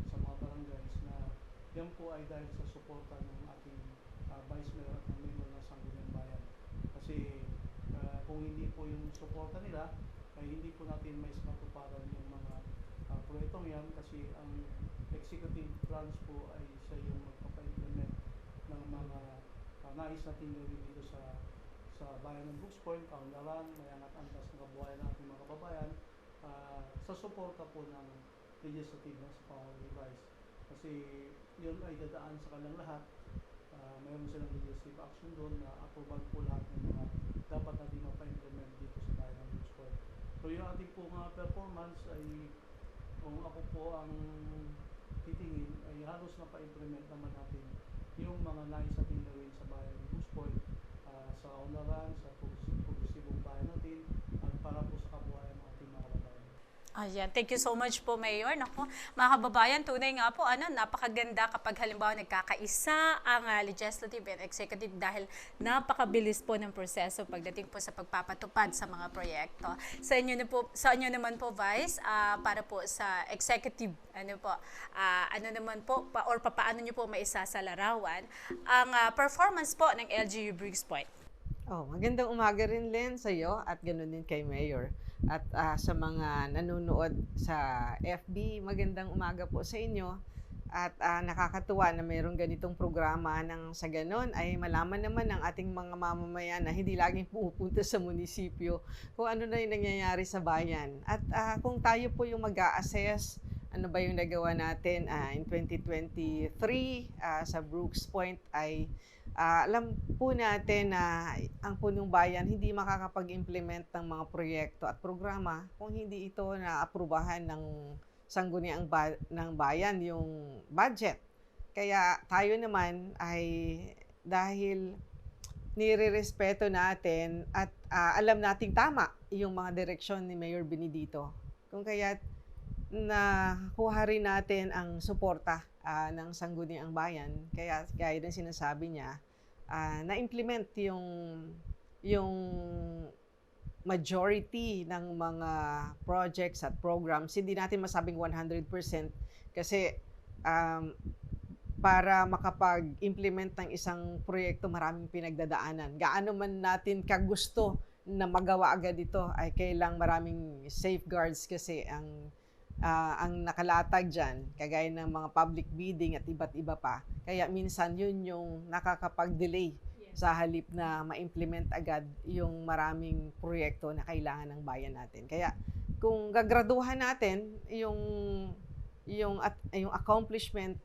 sa mga barangays na yan po ay dahil sa suporta ng ating Vice Mayor at ng Mayor ng Sangguniang Bayan. Kasi kung hindi po yung suporta nila ay hindi po natin mais matuparan yung mga proyektong yan kasi ang executive branch po ay siya yung magpapa-implement ng mga nais natin gawin dito sa bayan ng Brooks Point, kaunlaran, mayangat antas ng kabuhayan ng ating mga kababayan sa suporta po ng legislative na sa pang-revise. Kasi yun ay dadaan sa kanilang lahat. Mayroon silang legislative action doon na approval po lahat ng mga dapat natin mapa-implement dito sa bayan ng Brooks Point. So yung ating po mga performance ay kung ako po ang titingin ay halos na pa-implement naman natin yung mga nais natin gawin sa bayan ng Brooks Point, sa kaunlaran, sa progresibong bayan natin at para po sa kabuhayan ng ating mga kababayan. Ayan, thank you so much po, Mayor. Naku, mga kababayan, tunay nga po, napakaganda kapag halimbawa nagkakaisa ang legislative and executive dahil napakabilis po ng proseso pagdating po sa pagpapatupad sa mga proyekto. Sa inyo naman po, Vice, para po sa executive, paano nyo po maisasalarawan ang performance po ng LGU Briggs Point? Magandang umaga rin, Len, sa iyo at ganoon din kay Mayor. At sa mga nanonood sa FB, magandang umaga po sa inyo. At nakakatuwa na mayroong ganitong programa nang sa ganon ay malaman naman ng ating mga mamamayan na hindi laging pumupunta sa munisipyo kung ano na yung nangyayari sa bayan. At kung tayo po yung mag-a-assess, ano ba yung nagawa natin in 2023 sa Brooks Point ay alam po natin na ang punong bayan hindi makakapag-implement ng mga proyekto at programa kung hindi ito naaprubahan ng sangguniang ng bayan yung budget. Kaya tayo naman ay dahil nire-respeto natin at alam nating tama yung mga direksyon ni Mayor Benedito. Kung kaya nakuha rin natin ang suporta ng sangguniang bayan. Kaya gaya din sinasabi niya, na-implement yung majority ng mga projects at programs. Hindi natin masabing 100% kasi para makapag-implement ng isang proyekto, maraming pinagdadaanan. Gaano man natin kagusto na magawa agad ito ay kailang maraming safeguards kasi ang nakalatag dyan, kagaya ng mga public bidding at iba't iba pa. Kaya minsan yun yung nakakapag-delay sa halip na ma-implement agad yung maraming proyekto na kailangan ng bayan natin. Kaya kung gagraduhan natin yung accomplishment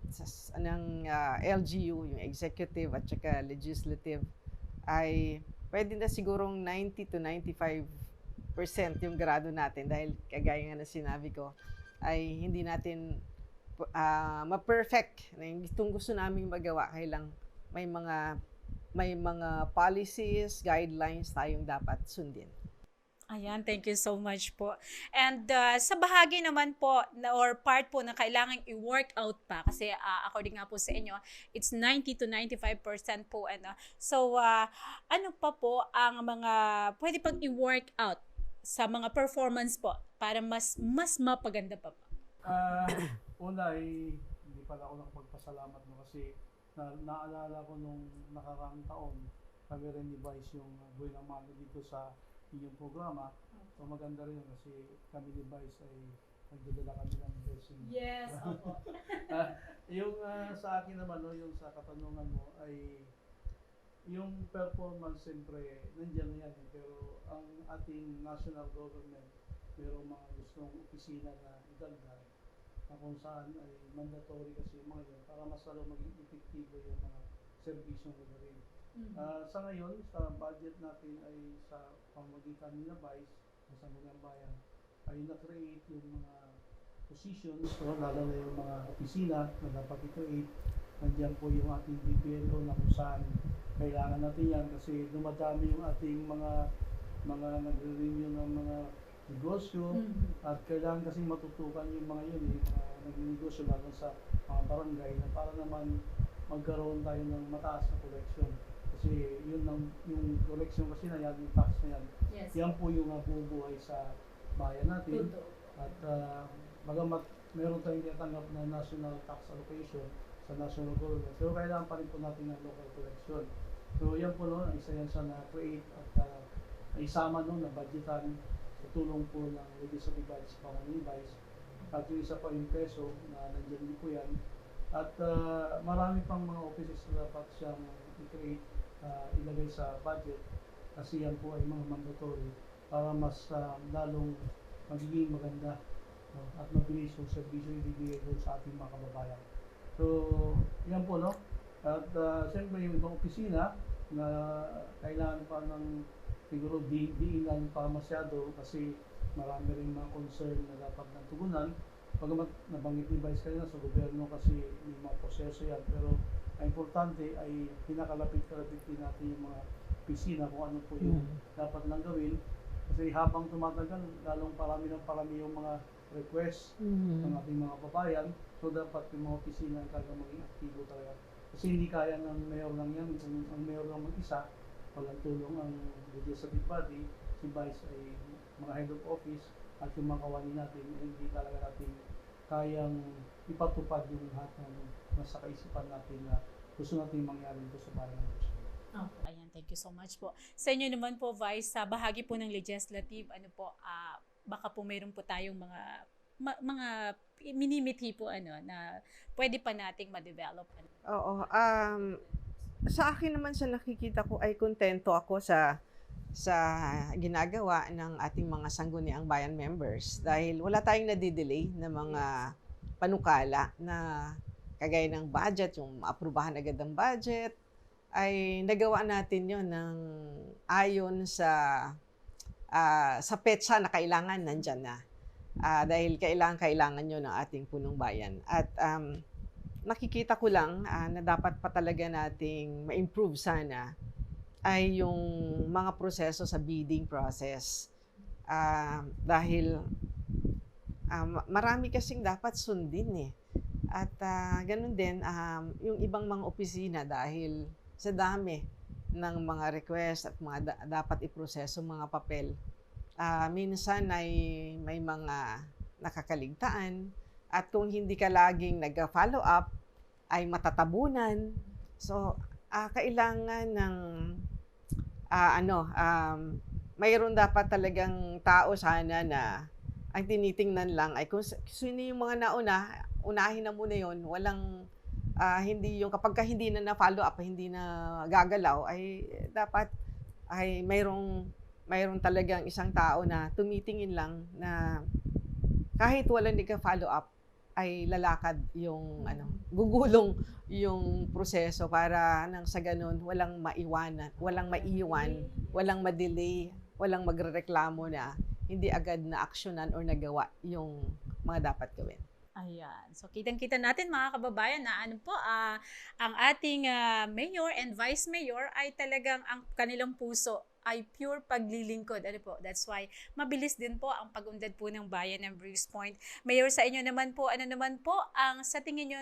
ng LGU, yung executive at saka legislative, ay pwede na sigurong 90 to 95% yung grado natin dahil kagaya nga na sinabi ko, ay hindi natin ma-perfect na yung gusto naming magawa, kailang may mga policies, guidelines tayong dapat sundin. Ayan, thank you so much po. And sa bahagi naman po, or part po na kailangan i-work out pa, kasi according nga po sa inyo, it's 90 to 95% po. So, ano pa po ang mga pwede pang i-work out sa mga performance po para mas mapaganda pa po? Una ay hindi pala ako nakapagpasalamat kasi naalala ko nung nakaraang taon kami rin ni Vice yung buhay ng mano dito sa inyong programa. So maganda rin kasi kami ni Vice ay nagdadala kami ng blessing. Yes, opo. Yung sa akin naman, yung sa katanungan mo ay yung performance siyempre nandiyan na yan pero ang ating national government mayroong mga gustong opisina na idagdag na kung saan ay mandatory kasi yung mga yun para mas lalo maging epektibo yung mga serbisyong gagawin. Sa ngayon, sa budget natin ay sa pamamagitan ni Vice sa Sangguniang Bayan ay na-create yung mga positions, lalo na yung mga opisina na dapat i-create. Nandiyan po yung ating BPLO na kung saan kailangan natin yan kasi dumadami yung ating mga nagre-renew ng mga negosyo at kailangan kasi matutukan yung mga yun nag-negosyo lalo sa mga barangay na para naman magkaroon tayo ng mataas na koleksyon kasi yun yung koleksyon kasi na yan, yung tax na yan, yes. Yan po yung bubuhay sa bayan natin. At bagamat meron tayong tinatanggap na national tax allocation sa national government pero kailangan pa rin po natin ng local collection. So yan po isa yan sa na-create at isama na budgetan sa tulong po ng legislative bodies sa pamamagitan ni Vice. At yung isa pa yung peso na nandiyan din po yan. At marami pang mga offices na dapat siyang i-create, ilagay sa budget kasi yan po ay mga mandatory para mas lalong magiging maganda at mabilis yung servisyo ibibigay doon sa ating mga kababayan. So, yan po, At siyempre yung ibang opisina na kailangan pa ng siguro diinan pa masyado kasi marami rin mga concern na dapat nang tugunan. Pagamat nabanggit ni Vice kanina sa gobyerno kasi may mga proseso yan. Pero ang importante ay pinakalapit din natin yung mga opisina kung ano po yung dapat lang gawin Kasi habang tumatagal, lalong parami yung mga request ng ating mga kababayan. So dapat yung mga opisina ay talaga maging aktibo talaga. Kasi hindi kaya ng mayor lang yan. Kung ang mayor lang mag-isa, walang tulong ang legislative body, si Vice ay mga head of office, at yung mga kawani natin, hindi talaga natin kayang ipatupad yung lahat ng nasa kaisipan natin na gusto natin mangyari dito sa bayan ng Luzon. Ayan, thank you so much po. Sa inyo naman po, Vice, sa bahagi po ng legislative, ano po, baka po mayroon po tayong mga minimithi po na pwede pa nating ma-develop. Oo. Sa akin naman sa nakikita ko ay kontento ako sa ginagawa ng ating mga sangguniang bayan members dahil wala tayong nadidelay na mga panukala na kagaya ng budget, yung maaprubahan agad ang budget, ay nagawa natin yon ng ayon sa petsa na kailangan nandyan na. Dahil kailangan yun ng ating punong bayan. At nakikita ko lang na dapat pa talaga nating ma-improve sana ay yung mga proseso sa bidding process. Dahil marami kasing dapat sundin eh. At ganun din, yung ibang mga opisina dahil sa dami ng mga request at mga dapat iproseso mga papel, minsan ay may mga nakakaligtaan at kung hindi ka laging nag-follow up, ay matatabunan. So, kailangan ng mayroon dapat talagang tao sana na ang tinitingnan lang ay kung sino yung mga unahin na muna yon, walang hindi yung kapag hindi na follow up, hindi na gagalaw, ay dapat ay mayroong talagang isang tao na tumitingin lang na kahit walang follow up ay lalakad yung gugulong yung proseso para nang sa ganun walang maiwan, walang ma-delay, walang magrereklamo na hindi agad na aksyonan or nagawa yung mga dapat gawin. Ayan. So, kitang-kita natin mga kababayan na ang ating mayor and vice mayor ay talagang ang kanilang puso ay pure paglilingkod. That's why mabilis din po ang pag-unlad po ng bayan ng Bruce Point. Mayor, sa inyo naman po, ano naman po ang sa tingin nyo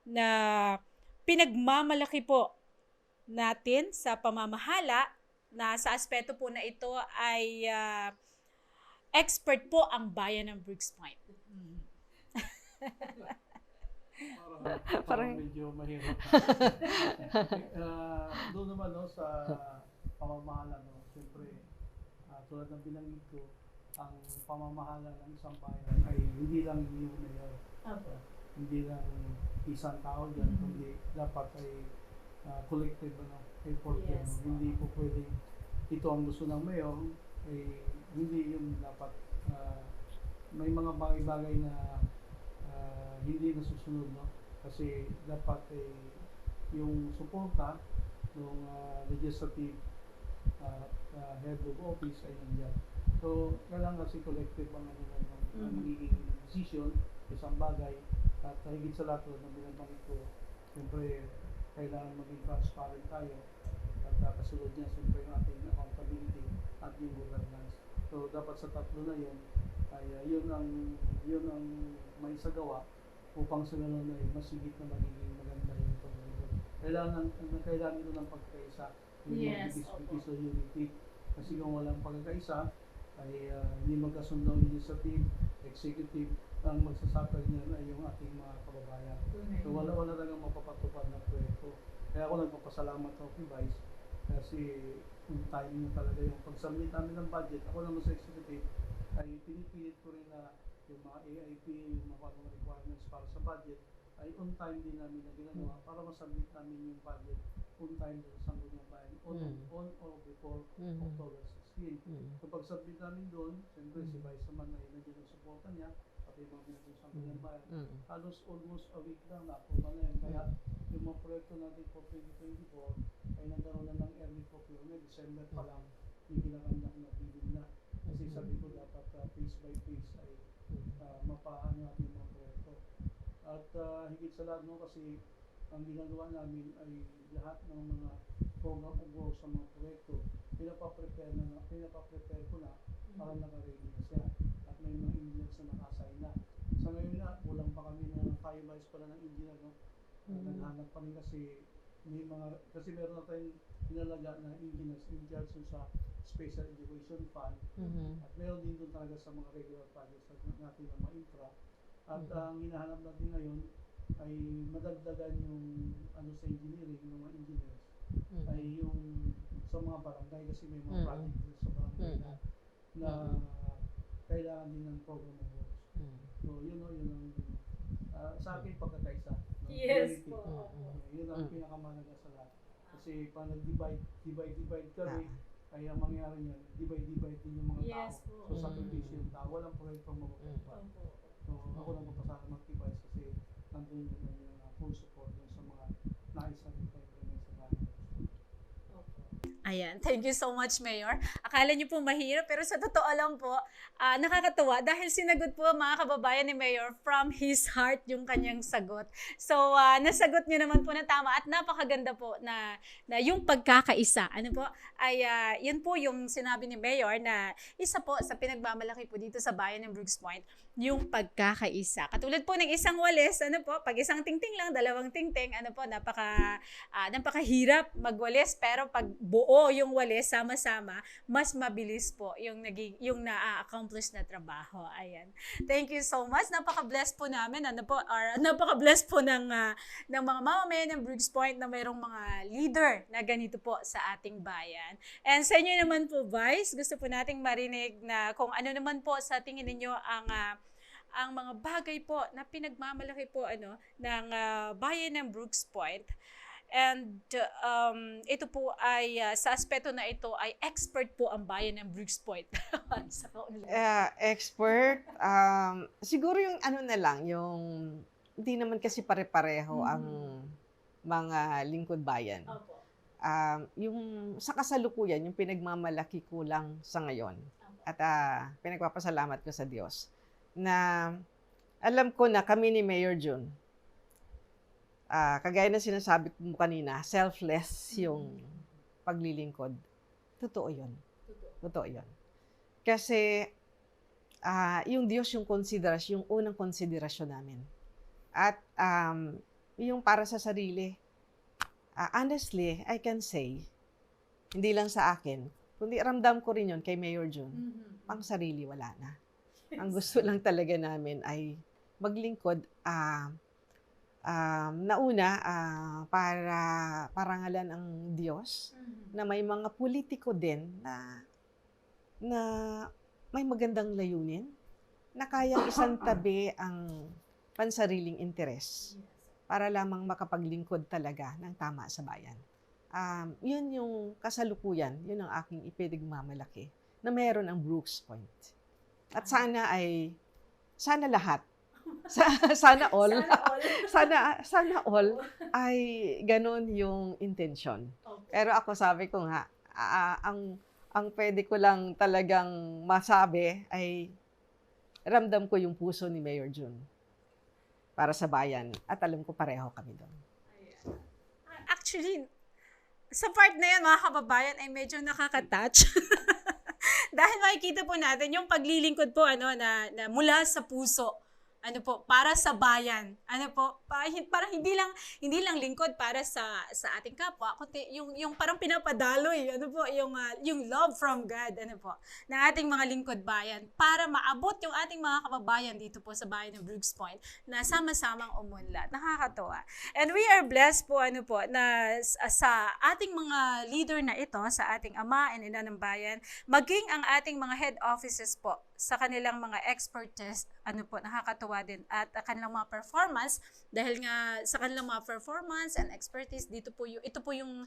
na pinagmamalaki po natin sa pamamahala na sa aspeto po na ito ay expert po ang bayan ng Brooks Point? Parang medyo mahirap. Doon naman sa pamamahala, siyempre tulad ng binanggit ko, ang pamamahala ng isang bayan ay hindi lang yung mayor. Hindi lang isang tao dyan, kundi dapat ay collective effort. Yes. Hindi po pwedeng ito ang gusto ng mayor, hindi yung dapat may mga bagay-bagay na hindi nasusunod, kasi dapat yung suporta ng legislative head of office ay nandiyan. So, kailangan kasi collective ang magiging decision sa isang bagay, at higit sa lahat ng binabanggit ko, siyempre kailangan maging transparent tayo at kasunod niya siyempre yung ating accountability at yung governance. So, dapat sa tatlo na yun ay yun ang may isagawa upang sa gano'n ay masigit na magiging maganda yung paglilingkod. Kailangan ito ng pagkaisa, yung piece of unity. Kasi kung walang pagkakaisa, ay hindi magkasundo ang legislative, executive, ang magsasakal niyan ay yung ating mga kababayan. So wala talagang mapapatupad na proyekto. Kaya ako nagpapasalamat ako kay Vice kasi yung timing talaga yung pag-submit namin ng budget. Ako naman sa executive ay pinipilit ko rin na yung mga AIP, yung mga requirements para sa budget ay on time din namin na ginagawa para masubmit namin yung budget on time sa Sangguniang Bayan on or before October 16. So pag-submit namin doon, siyempre si Vice naman ay nandiyan ang suporta niya, pati mga binagong Sangguniang Bayan. Halos almost a week lang na na yun. Kaya yung mga proyekto natin for 2024 ay nagkaroon na ng early procurement. December pa lang yung kailangan na bidding na. Kasi sabi ko dapat piece by piece ay mapaano natin yung mga proyekto. At higit sa lahat kasi ang ginagawa namin ay lahat ng mga program of work sa mga proyekto pinapaprepare ko na para naka-ready na siya. At may mga engineers na naka-assign na. Sa ngayon nga, kulang pa kami na tayo-wise pala ng engineer. No? Naghanap pa rin kasi kasi meron na tayong pinalaga na engineers in charge sa Special Education Fund. At meron din doon talaga sa mga regular projects natin ng mga infra. At ang hinahanap natin ngayon ay madagdagan yung sa engineering ng mga engineers ay yung sa mga barangay kasi may mga project din sa barangay na kailangan din ng program of works. So yun ang sa akin pagkakaisa. Yes Unity. po. Yun ang pinakamahalaga sa lahat. Kasi pag nag-divide kami, ay ang mangyari niyan, divide din yung mga Yes tao. po. So sakripisyo yung tao, walang proyektong mapupunta. So ako lang magpasalamat kay Vice kasi nandun yung full support dun sa mga nais natin pa-implement sa bahay. Ayan, thank you so much, Mayor. Akala niyo po mahirap, pero sa totoo lang po, nakakatuwa dahil sinagot po mga kababayan ni Mayor from his heart yung kanyang sagot. So, nasagot niyo naman po na tama at napakaganda po na yung pagkakaisa. Ano po? Ay, yun po yung sinabi ni Mayor na isa po sa pinagmamalaki po dito sa bayan ng Brooks Point, yung pagkakaisa. Katulad po ng isang walis, ano po, pag isang tingting lang, dalawang tingting, ano po, napakahirap magwalis, pero pag buo yung walis sama-sama, mas mabilis po yung na-accomplish na trabaho. Ayan. Thank you so much. Napaka-blessed po namin, napaka-blessed po ng mga mamamayan ng Brooks Point na mayroong mga leader na ganito po sa ating bayan. And sa inyo naman po, Vice, gusto po nating marinig na kung ano naman po sa tingin ninyo ang mga bagay po na pinagmamalaki po ng bayan ng Brooks Point. And ito po ay sa aspeto na ito ay expert po ang bayan ng Brooks Point. Expert, siguro yung na lang, yung hindi naman kasi pare-pareho ang mga lingkod bayan. Opo. Yung sa kasalukuyan, yung pinagmamalaki ko lang sa ngayon. At pinagpapasalamat ko sa Diyos na alam ko na kami ni Mayor Jun, kagaya na sinasabi mo kanina, selfless yung paglilingkod. Totoo yun. Totoo yun. Kasi yung Diyos yung konsiderasyon, yung unang konsiderasyon namin. At yung para sa sarili, honestly, I can say, hindi lang sa akin, kundi ramdam ko rin yun kay Mayor Jun, pang sarili wala na. Ang gusto lang talaga namin ay maglingkod, nauna para parangalan ang Diyos, na may mga politiko din na may magandang layunin, na kayang isang tabi ang pansariling interes para lamang makapaglingkod talaga ng tama sa bayan. Yun yung kasalukuyan, yun ang aking ipinagmamalaki na meron ang Brooks Point. At sana lahat, sana all ay ganun yung intention. Pero ako sabi ko nga, ang pwede ko lang talagang masabi ay ramdam ko yung puso ni Mayor Jun para sa bayan at alam ko pareho kami doon. Actually, sa part na yan, mga kababayan, ay medyo nakaka-touch. Dahil makikita po natin yung paglilingkod po na mula sa puso. Para sa bayan. Parang hindi lang lingkod para sa ating kapwa, kundi yung parang pinapadaloy, yung love from God, na ating mga lingkod bayan para maabot yung ating mga kababayan dito po sa bayan ng Brooks Point na sama-samang umunlad. Nakakatuwa. And we are blessed po na sa ating mga leader na ito, sa ating ama and ina ng bayan, maging ang ating mga head offices po sa kanilang mga expertise, nakakatuwa din. At kanilang mga performance, dahil nga sa kanilang mga performance and expertise, ito po yung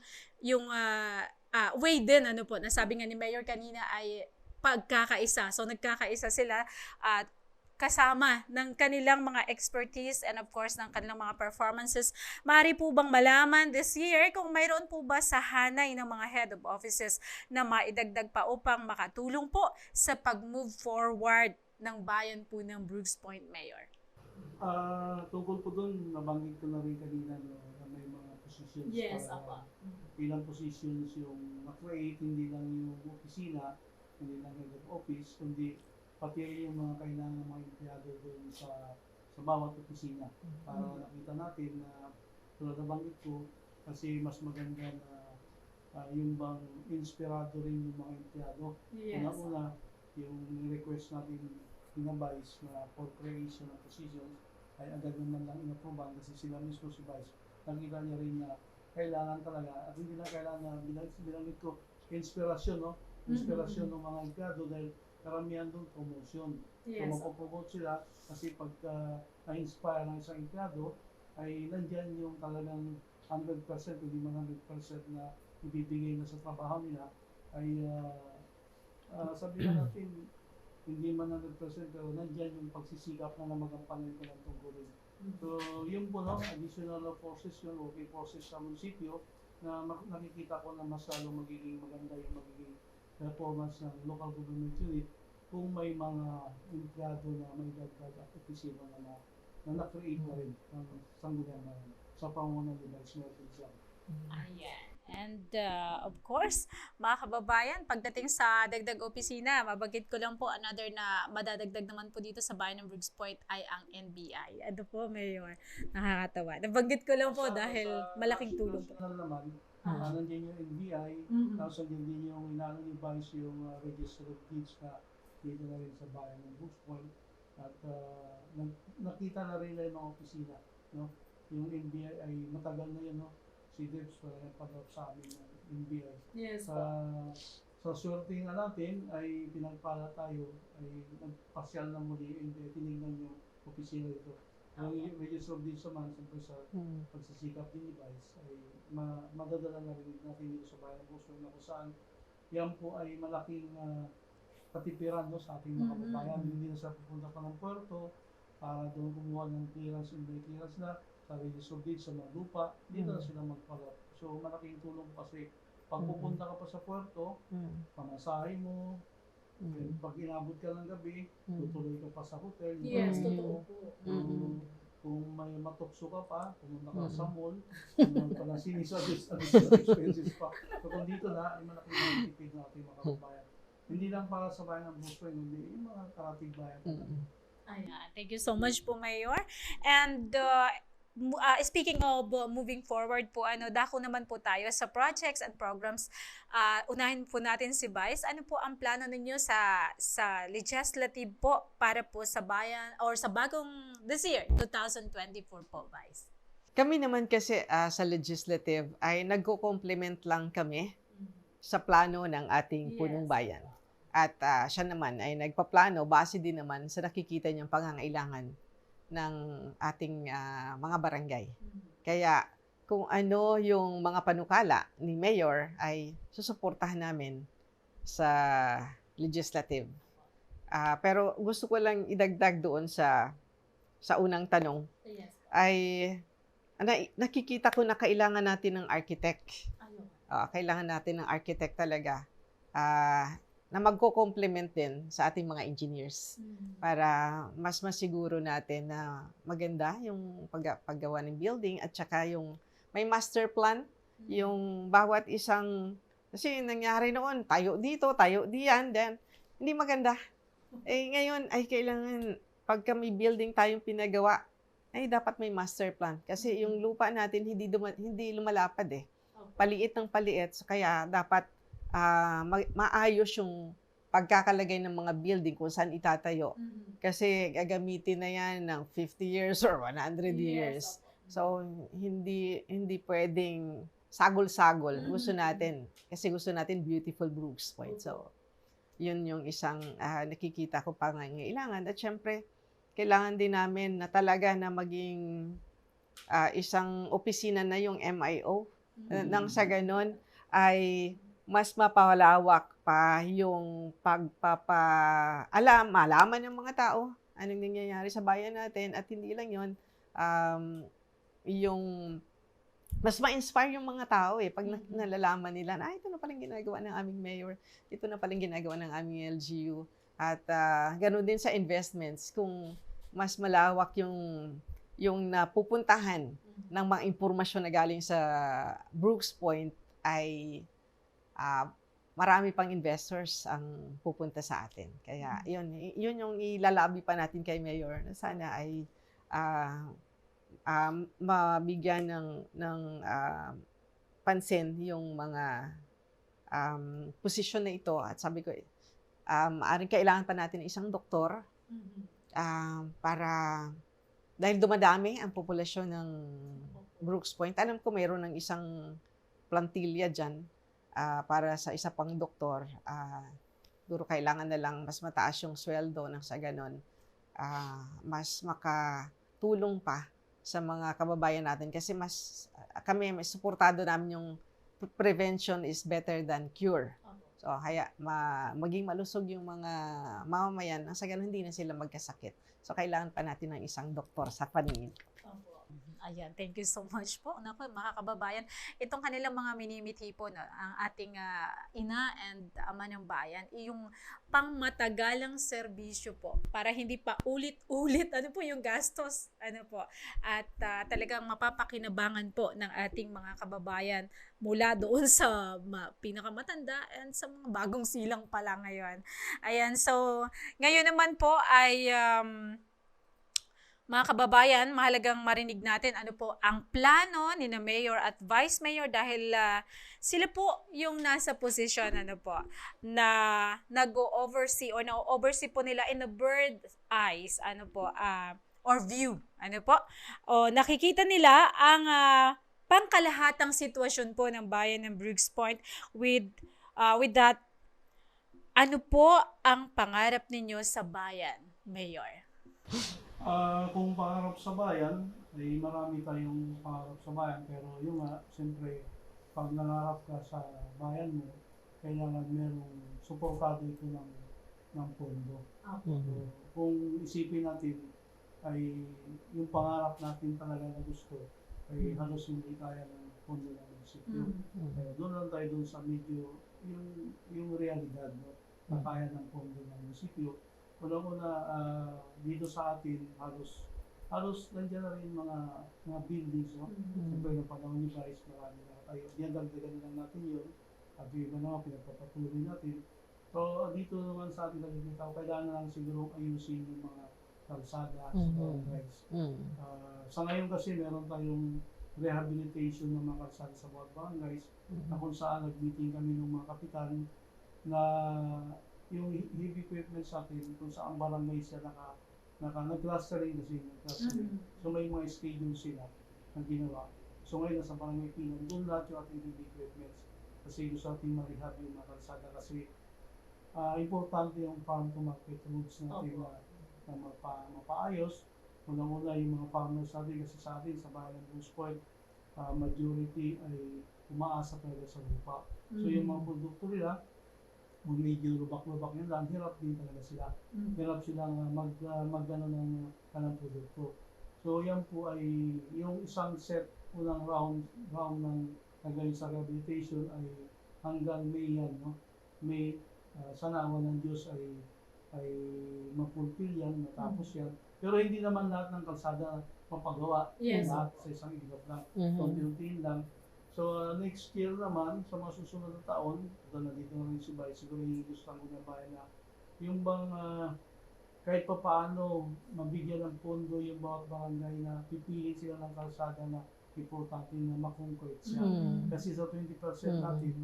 way din, nasabi nga ni Mayor kanina ay pagkakaisa. So nagkakaisa sila at kasama ng kanilang mga expertise and of course ng kanilang mga performances. Maaari po bang malaman this year kung mayroon po ba sa hanay ng mga head of offices na maidagdag pa upang makatulong po sa pag-move forward ng bayan po ng Brooks Point, Mayor? Tungkol po doon, nabanggit ko na rin kanina na may mga positions. Yes, para apa. ilang positions yung na-create, hindi lang yung opisina, hindi lang head of office, kundi pati rin yung mga kailangan ng mga empleyado doon sa bawat opisina. Para nakita natin na tulad na banggit ko, kasi mas maganda na yung bang inspirado rin yung mga empleyado. Una-una, yung request natin Vice na for creation of positions ay agad naman lang inaproban kasi sila mismo si Vice. Nakita niya rin na kailangan talaga, at hindi na kailangan na binanggit ko, inspirasyon, no? Inspirasyon ng mga empleyado dahil karamihan doon promotion. So mapopromote sila kasi pagka na-inspire ng isang empleyado ay nandyan yung talagang 100%, hindi man 100% na ibibigay na sa trabaho nila ay sabihin natin hindi man 100% pero nandyan yung pagsisikap na magampanan ko ng tungkulin. So yun po, no, additional forces yun, okay forces sa munisipyo na nakikita ko na mas lalo magiging maganda yung magiging performance ng local government unit kung may mga empleyado na may dagdag at opisina na na-create na rin ng sangguniang bayan sa pangunguna ni Vice Mayor Feliciano. Ayan. And of course, mga kababayan, pagdating sa dagdag opisina, mabanggit ko lang po another na madadagdag naman po dito sa bayan ng Brooks Point ay ang NBI. Ano po, Mayor? Nakakatawa. Nabanggit ko lang po dahil malaking tulong po. Naman, nandiyan yung NBI, tapos nandiyan din yung inano ni Vice yung register of deeds na dito na rin sa bayan ng Brooks Point. At nakita na rin yung mga opisina. No? Yung NBI ay matagal na yun, no? Si Debs pa rin pag-up sa amin ng NBI. Yes, sa swerte nga natin ay pinagpala tayo, ay nagpasyal na muli, NBI, tinignan yung opisina ito. Yung register of deeds naman, siyempre sa pagsisikap din ni Vice, ay madadala na rin natin dito sa bayan ng Brooks Point na kung saan yan po ay malaking katipiran, no, sa ating mga kababayan. Hindi na sa pupunta pa ng puerto para doon kumuha ng clearance, NBI clearance na sa register of deeds sa mga lupa, dito na sila magpalot. So malaking tulong kasi pag pupunta ka pa sa puerto, pamasahe mo, pag inabot ka ng gabi, tutuloy ka pa sa hotel. Yes, totoo po. Kung may matukso ka pa, pumunta ka sa mall, pumunta ka na sinis additional expenses pa. So kung dito na, ay malaking tipid na ating mga kababayan. Hindi lang para sa bayan ng Brooks Point, hindi yung mga karating bayan. Ayan. Thank you so much po, Mayor. And speaking of moving forward po, dako naman po tayo sa projects and programs. Unahin po natin si Vice. Ano po ang plano ninyo sa legislative po para po sa bayan or sa bagong this year, 2024 po, Vice? Kami naman kasi sa legislative ay nagko-complement lang kami sa plano ng ating punong bayan. At siya naman ay nagpaplano base din naman sa nakikita niyang pangangailangan ng ating mga barangay. Kaya kung ano yung mga panukala ni Mayor ay susuportahan namin sa legislative. Pero gusto ko lang idagdag doon sa unang tanong. Ay nakikita ko na kailangan natin ng architect. Kailangan natin ng architect talaga na magko-complement din sa ating mga engineers para mas masiguro natin na maganda yung paggawa ng building at saka yung may master plan, yung bawat isang, kasi nangyari noon, tayo dito, tayo diyan, then hindi maganda. Ngayon ay kailangan, pagka may building tayong pinagawa, ay dapat may master plan. Kasi yung lupa natin hindi lumalapad Paliit ng paliit, so kaya dapat maayos yung pagkakalagay ng mga building kung saan itatayo. Kasi gagamitin na yan ng 50 years or 100 years. So, hindi pwedeng sagol-sagol. Gusto natin, kasi gusto natin beautiful Brooks Point. So, yun yung isang nakikita ko pangangailangan. At syempre, kailangan din namin na talaga na maging isang opisina na yung MIO. Nang sa ganon ay mas mapalawak pa yung malaman ng mga tao anong nangyayari sa bayan natin, at hindi lang yun, yung mas ma-inspire yung mga tao pag nalalaman nila na ito na palang ginagawa ng aming mayor, ito na palang ginagawa ng aming LGU, at ganoon din sa investments, kung mas malawak yung napupuntahan ng mga impormasyon na galing sa Brooks Point, ay marami pang investors ang pupunta sa atin. Kaya yun yung ilalabi pa natin kay Mayor na sana ay mabigyan ng pansin yung mga posisyon na ito. At sabi ko, maaring kailangan pa natin ng isang doktor para dahil dumadami ang populasyon ng Brooks Point. Alam ko mayroon ng isang plantilla dyan para sa isa pang doktor. Siguro kailangan na lang mas mataas yung sweldo nang sa ganon. Mas makatulong pa sa mga kababayan natin kasi mas suportado namin yung prevention is better than cure. So, kaya maging malusog yung mga mamamayan nang sa ganon hindi na sila magkasakit. So, kailangan pa natin ng isang doktor sa paningin. Ayan, thank you so much po. Naku, mga kababayan, itong kanilang mga minimithi po, ang ating ina and ama ng bayan, yung pangmatagalang serbisyo po para hindi pa ulit-ulit yung gastos, at talagang mapapakinabangan po ng ating mga kababayan mula doon sa pinakamatanda and sa mga bagong silang pala ngayon. Ayan, so ngayon naman po ay mga kababayan, mahalagang marinig natin ano po ang plano ni na Mayor at Vice Mayor dahil sila po yung nasa posisyon na nag-oversee o na-oversee po nila in a bird's eyes or view o nakikita nila ang pangkalahatang sitwasyon po ng bayan ng Brooks Point with that ano po ang pangarap ninyo sa bayan, Mayor? Kung pangarap sa bayan, ay marami tayong pangarap sa bayan. Pero yung siyempre, pag nangarap ka sa bayan mo, kailangan merong suportado ito ng pondo. So, kung isipin natin, ay yung pangarap natin talaga na gusto, ay halos hindi kaya ng pondo ng munisipyo. Kaya doon lang tayo doon sa medyo, yung realidad, na kaya ng pondo ng munisipyo. Una-una, dito sa atin, halos nandiyan na rin mga buildings, Siyempre, ng panahon ni Vice, marami na tayo. Dagdagan lang natin yun. At yung iba naman, pinagpapatuloy natin. So, dito naman sa atin nakikita ko, kailangan lang siguro ayusin yung mga kalsada sa barangays. Sa ngayon kasi, meron tayong rehabilitation ng mga kalsada sa bawat barangays, na kung saan nag-meeting kami ng mga kapitan na yung heavy equipment sa atin, kung saan barangay sila nag-clustering kasi nag-clustering. So may mga schedule sila na ginawa. So ngayon nasa barangay Pinan, doon lahat yung ating heavy equipments. Kasi gusto natin ma-rehab yung mga kalsada kasi importante yung farm to market routes natin na mapaayos. Unang-una yung mga farmers natin kasi sa atin, sa bayan ng Brooks Point, majority ay umaasa talaga sa lupa. So yung mga produkto nila, kung medyo lubak-lubak yun lang, hirap din talaga sila. Hirap silang mag-ano ng kanang produkto. So yan po ay yung isang set, unang round ng nagaling sa rehabilitation ay hanggang May yan, May, sana awa ng Diyos ay mapulpil yan, matapos yan. Pero hindi naman lahat ng kalsada mapagawa. Yes. Lahat sa isang ilog lang. Unti-untiin lang. So next year naman, sa mga susunod na taon, nandito na rin si Vice, siguro yung gusto ng mga bayan na yung bang kahit pa paano mabigyan ng pondo yung bawat barangay na pipili sila ng kalsada na importante na makoncrete siya. Kasi sa 20% natin,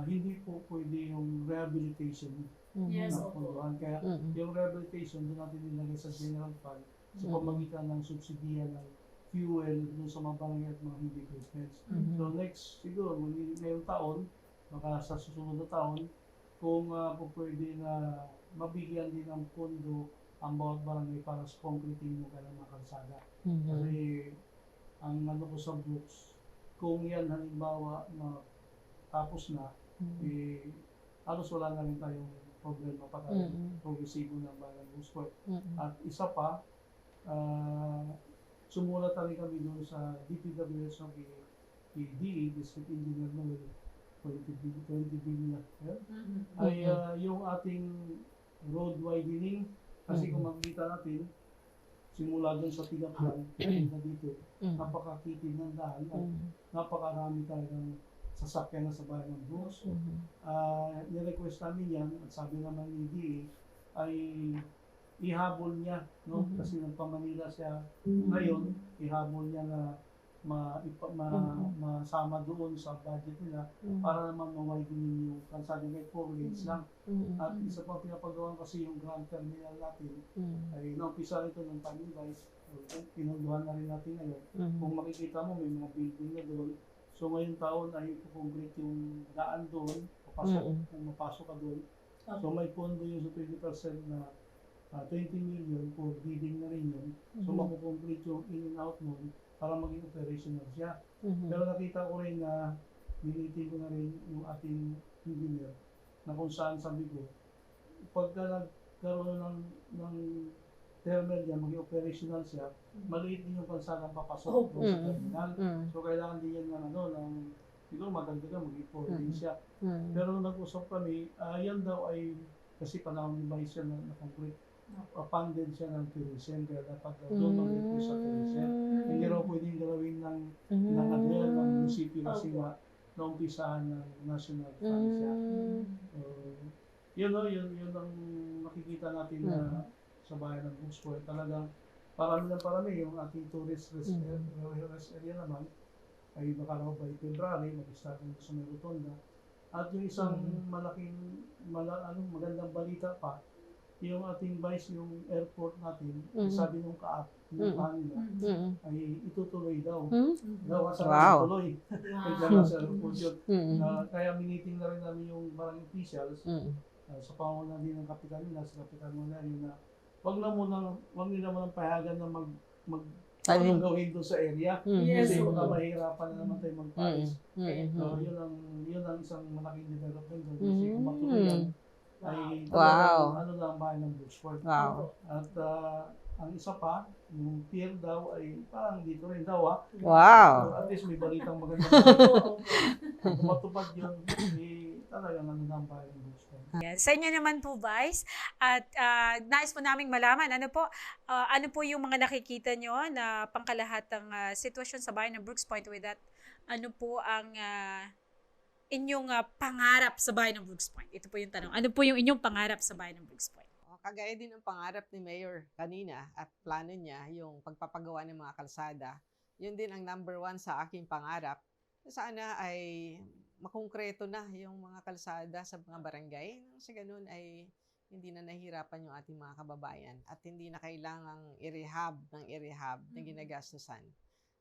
hindi po pwede yung rehabilitation na pondohan. Kaya yung rehabilitation doon natin nilagay sa general fund sa pamagitan ng subsidiya ng fuel dun sa mga barangay at mga heavy equipments. So next, siguro, ngayong taon, baka sa susunod na taon, kung pwede na mabigyan din ng pondo ang bawat barangay para sa concreting mo ka ng mga kalsada. Kasi ang ko sa Brooks, kung yan halimbawa na tapos na, halos wala na rin tayong problema pa tayo progresibo ng bayan Brooks Point. At isa pa, sumulat rin kami doon sa DPWS ng DE, District Engineer Noel, 20 billion ay yung ating road widening. Kasi kung makikita natin, simula doon sa Tigaplan, na dito, napakakitid ng daan at napakarami talagang sasakyan na sa bayan ng Brooks. Nirequest namin yan at sabi naman ni DA ay ihabol niya, no? Kasi nagpa-Manila siya ngayon, ihabol niya na masama doon sa budget nila para naman ma-widen yung kalsada kahit 4 lanes lang. At isa pa pinapagawa kasi yung Grand Terminal natin ay naumpisa ito ng Paming Vice. Pinunduhan na rin natin ngayon. Kung makikita mo, may mga building na doon. So ngayong taon ay ipupumplete yung daan doon, kung mapasok ka doon. So may pondo yung sa 20% na 20 million for bidding na rin yun. So makukomplete yung in and out nun para maging operational siya. Pero nakita ko rin na nilitin ko na rin yung ating engineer na kung saan sabi ko, pagka nagkaroon ng terminal yan, maging operational siya, maliit din yung kalsadang papasok doon sa terminal. So kailangan din yan ng siguro madagdagan, maging 4 din siya. Pero nung nag-usap kami, yan daw ay kasi panahon ni Vice siya na concrete. Funded siya ng tourism, kaya dapat doon mag-increase sa tourism. Hindi raw pwedeng gawin ng munisipyo kasi naumpisahan ng national fund siya. Yun ang makikita natin na sa bayan ng Brooks Point. Talagang parami yung ating tourist rest area naman ay baka raw by February, mag-start ng sa may rotonda. At yung isang magandang balita pa, yung ating Vice, yung airport natin, sabi nung pinuntahan nila, ay itutuloy daw. Daw sa tuloy. Kaya sa airport yun. Kaya miniting na rin namin yung barang officials sa pangunan din ng kapitan nila, sa kapitan nila yun na wag nila munang pahayagan na anong gawin doon sa area. Kasi baka mahirapan na naman tayo magpalis. Yun ang isang malaking development doon. Kasi kung matuloy yan, ay lang bahay ng Brooks Point. At ang isa pa, yung pier daw ay parang dito rin daw So, at least may balitang maganda. Kung matupad yun, talagang lang bahay ng Brooks Point. Yes. Sa inyo naman po, Vice. At nais po naming malaman, ano po yung mga nakikita nyo na pangkalahatang sitwasyon sa bayan ng Brooks Point with that? Ano po ang inyong pangarap sa bayan ng Brooks Point? Ito po yung tanong. Ano po yung inyong pangarap sa bayan ng Brooks Point? Kagaya din ng pangarap ni Mayor kanina at plano niya, yung pagpapagawa ng mga kalsada, yun din ang number 1 sa aking pangarap. Sana ay makongkreto na yung mga kalsada sa mga barangay. Sa ganun ay hindi na nahihirapan yung ating mga kababayan at hindi na kailangang i-rehab na ginagastusan.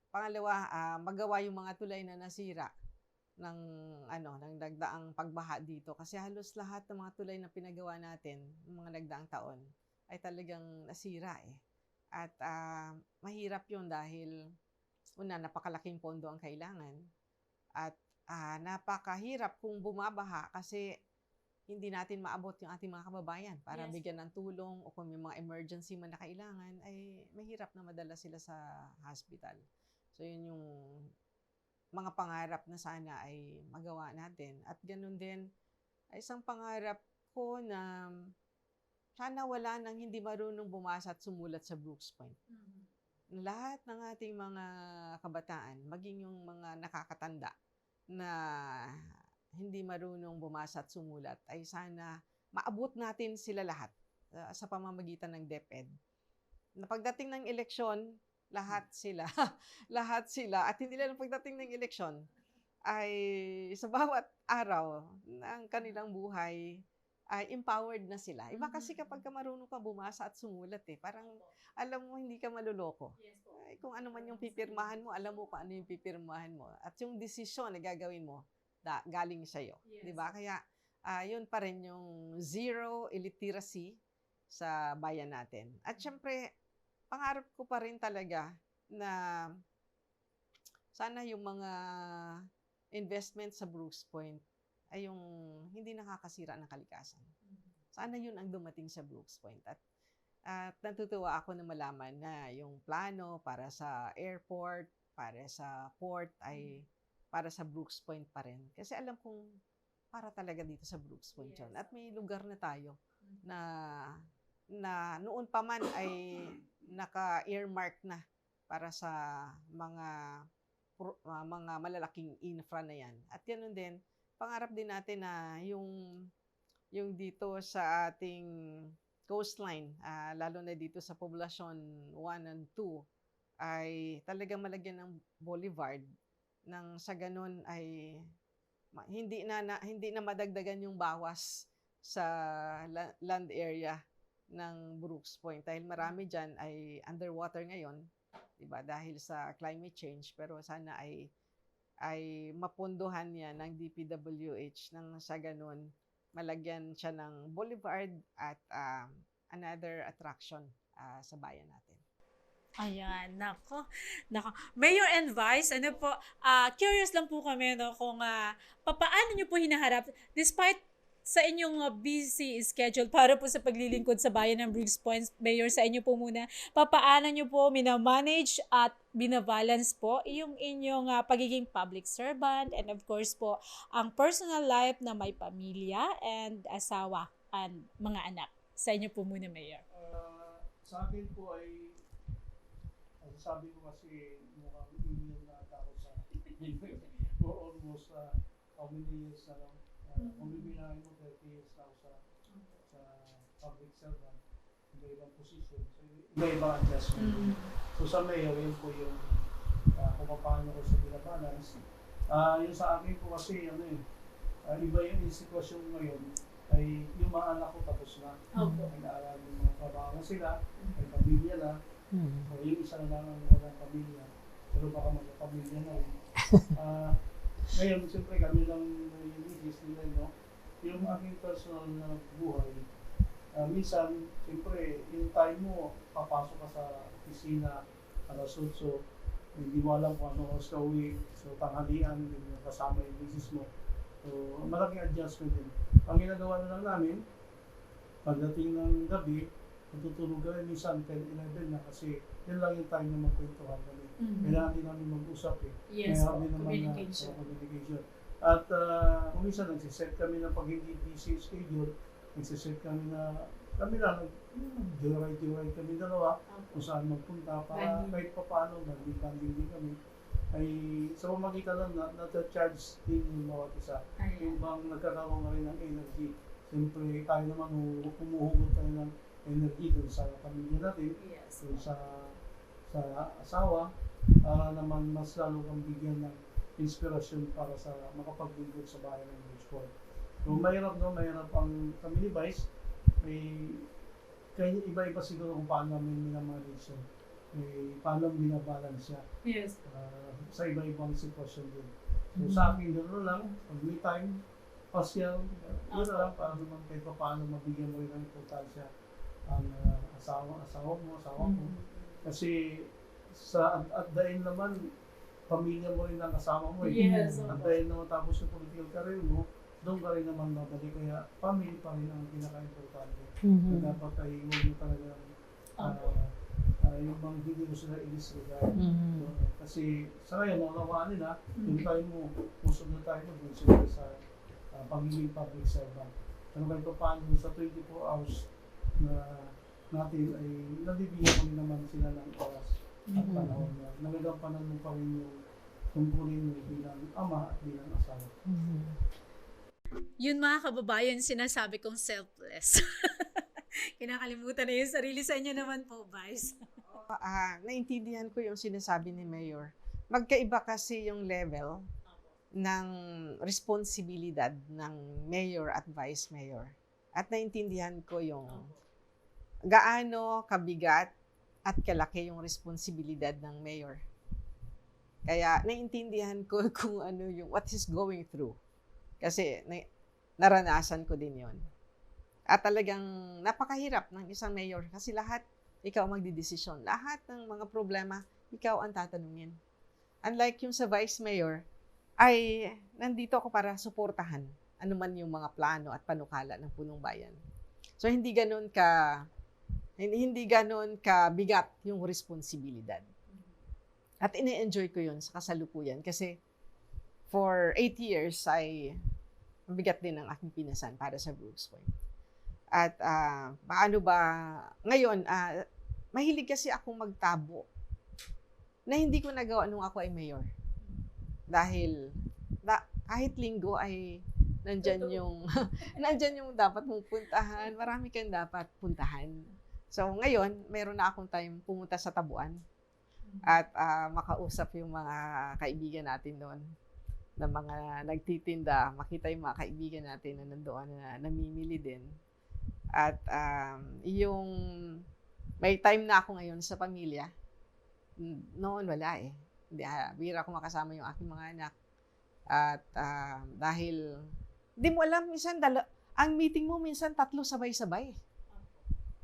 Pangalawa, magawa yung mga tulay na nasira ng nagdaang pagbaha dito kasi halos lahat ng mga tulay na pinagawa natin ng mga nagdaang taon ay talagang nasira At mahirap yun dahil una, napakalaking pondo ang kailangan at napakahirap kung bumabaha kasi hindi natin maabot yung ating mga kababayan para bigyan ng tulong o kung may mga emergency man na kailangan ay mahirap na madala sila sa hospital. So yun yung mga pangarap na sana ay magawa natin. At ganun din, ay isang pangarap ko na sana wala nang hindi marunong bumasa at sumulat sa Brooks Point. Lahat ng ating mga kabataan, maging yung mga nakakatanda na hindi marunong bumasa at sumulat, ay sana maabot natin sila lahat sa pamamagitan ng DepEd. Na pagdating ng eleksyon, lahat sila at hindi lang pagdating ng eleksyon ay sa bawat araw ng kanilang buhay ay empowered na sila. Iba kasi kapag ka marunong ka bumasa at sumulat parang alam mo hindi ka maluloko. Ay, kung ano man yung pipirmahan mo, alam mo kung ano yung pipirmahan mo at yung desisyon na gagawin mo galing sa'yo. Diba? Kaya yun pa rin yung zero illiteracy sa bayan natin. At syempre, pangarap ko pa rin talaga na sana yung mga investment sa Brooks Point ay yung hindi nakakasira ng kalikasan. Sana yun ang dumating sa Brooks Point. At natutuwa ako na malaman na yung plano para sa airport, para sa port ay para sa Brooks Point pa rin. Kasi alam kong para talaga dito sa Brooks Point yun. At may lugar na tayo na noon pa man ay naka-earmark na para sa mga mga malalaking infra na yan. At ganoon din, pangarap din natin na yung dito sa ating coastline, lalo na dito sa poblasyon 1 and 2, ay talagang malagyan ng boulevard nang sa ganun ay hindi na madagdagan yung bawas sa land area ng Brooks Point dahil marami diyan ay underwater ngayon, 'di ba? Dahil sa climate change, pero sana ay mapunduhan yan ng DPWH nang sa ganun malagyan siya ng boulevard at another attraction sa bayan natin. Ayan, nako. Mayor and Vice, ano po, curious lang po kami, no, kung papaano nyo po hinaharap, despite sa inyong busy schedule para po sa paglilingkod sa bayan ng Brooks Point, Mayor, sa inyo po muna, papaano nyo po minamanage at binabalance po yung inyong pagiging public servant and of course po, ang personal life na may pamilya and asawa and mga anak. Sa inyo po muna, Mayor. Sa akin po ay sabi ko kasi mukhang email na ako sa for almost how many years na lang. Kung bibilangin mo 30 years na ako sa public servant, iba-ibang position, so iba-ibang adjustment. So sa mayor, yun po yung kung paano ko sa binabalance. Yung sa akin po kasi, iba yung sitwasyon ngayon, ay yung mga anak ko tapos na. Nag-aaral yung mga trabaho na sila, may pamilya na. So yung isa na lang ang walang pamilya, pero baka magpapamilya na rin. Ngayon, siyempre kami lang yung misis nila, no? Yung aking personal na buhay, minsan, siyempre, yung time mo, papasok ka sa opisina, alas 8, hindi mo alam kung ano oras ka uwi, so tanghalian, hindi mo kasama yung misis mo. So, malaking adjustment din. Ang ginagawa na lang namin, pagdating ng gabi, matutulog kami minsan 10-11 na kasi yun lang yung time na magkwentuhan kami. Kailangan din namin mag-usap eh. Yes, Communication. At kung minsan nagsiset kami ng pag hindi busy schedule, nagsiset kami na kami lang, joyride kami dalawa kung saan magpunta para kahit pa paano, nag-banding din kami. Ay sa pamagitan lang na-charge din yung bawat isa. Yung bang nagkakaroon na rin ng energy. Siyempre tayo naman humuhugot tayo ng energy dun sa pamilya natin, dun sa asawa, para naman mas lalo kang bigyan ng inspirasyon para sa makapaglingkod sa bayan ng Brooks Point. So mahirap ang kami ni Vice, kaya iba-iba siguro kung paano namin minamanage yun. Paano binabalance siya sa iba-ibang sitwasyon din. So sa akin, gano'n lang, pag may time, pasyal, yun na lang para naman kahit pa paano mabigyan mo rin ng importansya ang asawa ko. Kasi at the end naman, pamilya mo rin ang kasama mo. At the end naman tapos yung political career mo, doon ka rin naman mabalik. Kaya family pa rin ang pinaka-importante. Dapat ay huwag mo talaga yung mga hindi mo sila i-disregard. Kasi sa ngayon, nakakawaan nila, yung time mo, pusod na tayo mo, dun sila sa pagiging public servant. Ano kahit pa paano sa 24 hours na natin ay nabibigyan kami naman sila ng oras at panahon na nagagampanan mo pa rin yung tungkulin mo bilang ama at bilang asawa. Yun mga kababayan, sinasabi kong selfless. Kinakalimutan na yung sarili. Sa inyo naman po, Vice. Naintindihan ko yung sinasabi ni Mayor. Magkaiba kasi yung level ng responsibilidad ng Mayor at Vice Mayor. At naintindihan ko yung gaano kabigat at kalaki yung responsibilidad ng Mayor. Kaya naintindihan ko kung ano yung what he's going through. Kasi naranasan ko din yon. At talagang napakahirap ng isang mayor kasi lahat ikaw magdidesisyon. Lahat ng mga problema, ikaw ang tatanungin. Unlike yung sa vice mayor, ay nandito ako para suportahan anuman yung mga plano at panukala ng punong bayan. So hindi ganoon ka bigat yung responsibilidad. At ine-enjoy ko yun sa kasalukuyan kasi for 8 years ay mabigat din ang aking pinasan para sa Brooks Point. At paano ba, ngayon, mahilig kasi akong magtabo na hindi ko nagawa nung ako ay mayor. Dahil kahit linggo ay nandyan yung nandyan yung dapat mong puntahan. Marami kang dapat puntahan. So ngayon, meron na akong time pumunta sa Tabuan at makausap yung mga kaibigan natin doon na mga nagtitinda, makita yung mga kaibigan natin na nandoon na namimili din. At yung may time na ako ngayon sa pamilya. Noon wala eh. Bira ako makasama yung aking mga anak. At dahil, di mo alam, minsan, ang meeting mo minsan 3 sabay-sabay.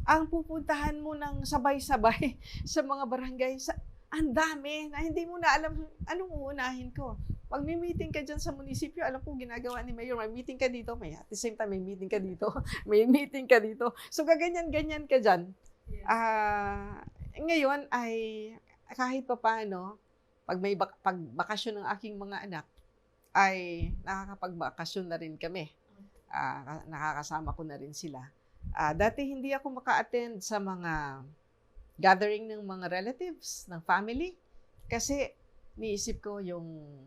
Ang pupuntahan mo ng sabay-sabay sa mga barangay, ang dami na hindi mo na alam anong uunahin ko. Pag may meeting ka dyan sa munisipyo, alam ko ginagawa ni Mayor, may meeting ka dito, at the same time may meeting ka dito, may meeting ka dito. So kaganyan-ganyan ka dyan. Ngayon ay kahit pa paano, pag may bakasyon ng aking mga anak, ay nakakapagbakasyon na rin kami. Nakakasama ko na rin sila. Dati hindi ako maka-attend sa mga gathering ng mga relatives, ng family, kasi niisip ko yung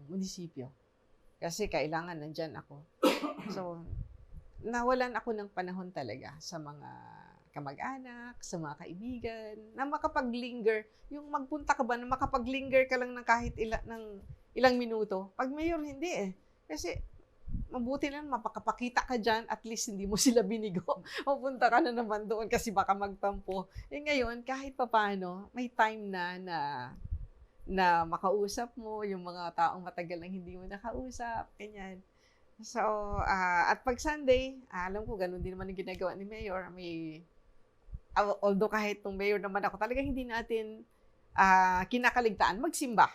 munisipyo. Kasi kailangan nandyan ako. So, nawalan ako ng panahon talaga sa mga kamag-anak, sa mga kaibigan, na makapag-linger. Yung magpunta ka ba, na makapag-linger ka lang ng kahit ilang minuto. Pag mayor, hindi eh. Kasi mabuti lang mapakapakita ka dyan, at least hindi mo sila binigo. Mapunta ka na naman doon kasi baka magtampo. Ngayon, kahit papaano, may time na makausap mo yung mga taong matagal nang hindi mo nakausap, ganyan. So, at pag Sunday, alam ko, ganun din naman yung ginagawa ni Mayor. Although kahit nung Mayor naman ako, talagang hindi natin kinakaligtaan magsimba.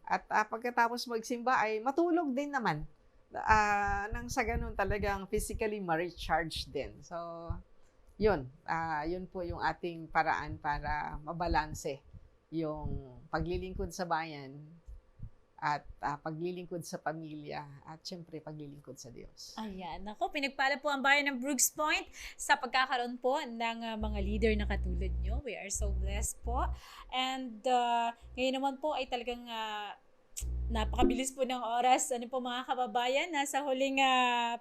At pagkatapos magsimba ay matulog din naman. Nang sa ganun talagang physically ma-recharge din. So, yun po yung ating paraan para mabalanse yung paglilingkod sa bayan at paglilingkod sa pamilya at syempre paglilingkod sa Diyos. Ayan. Ako, pinagpala po ang bayan ng Brooks Point sa pagkakaroon po ng mga leader na katulad nyo. We are so blessed po. And ngayon naman po ay talagang napakabilis po ng oras. Ano po mga kababayan, nasa huling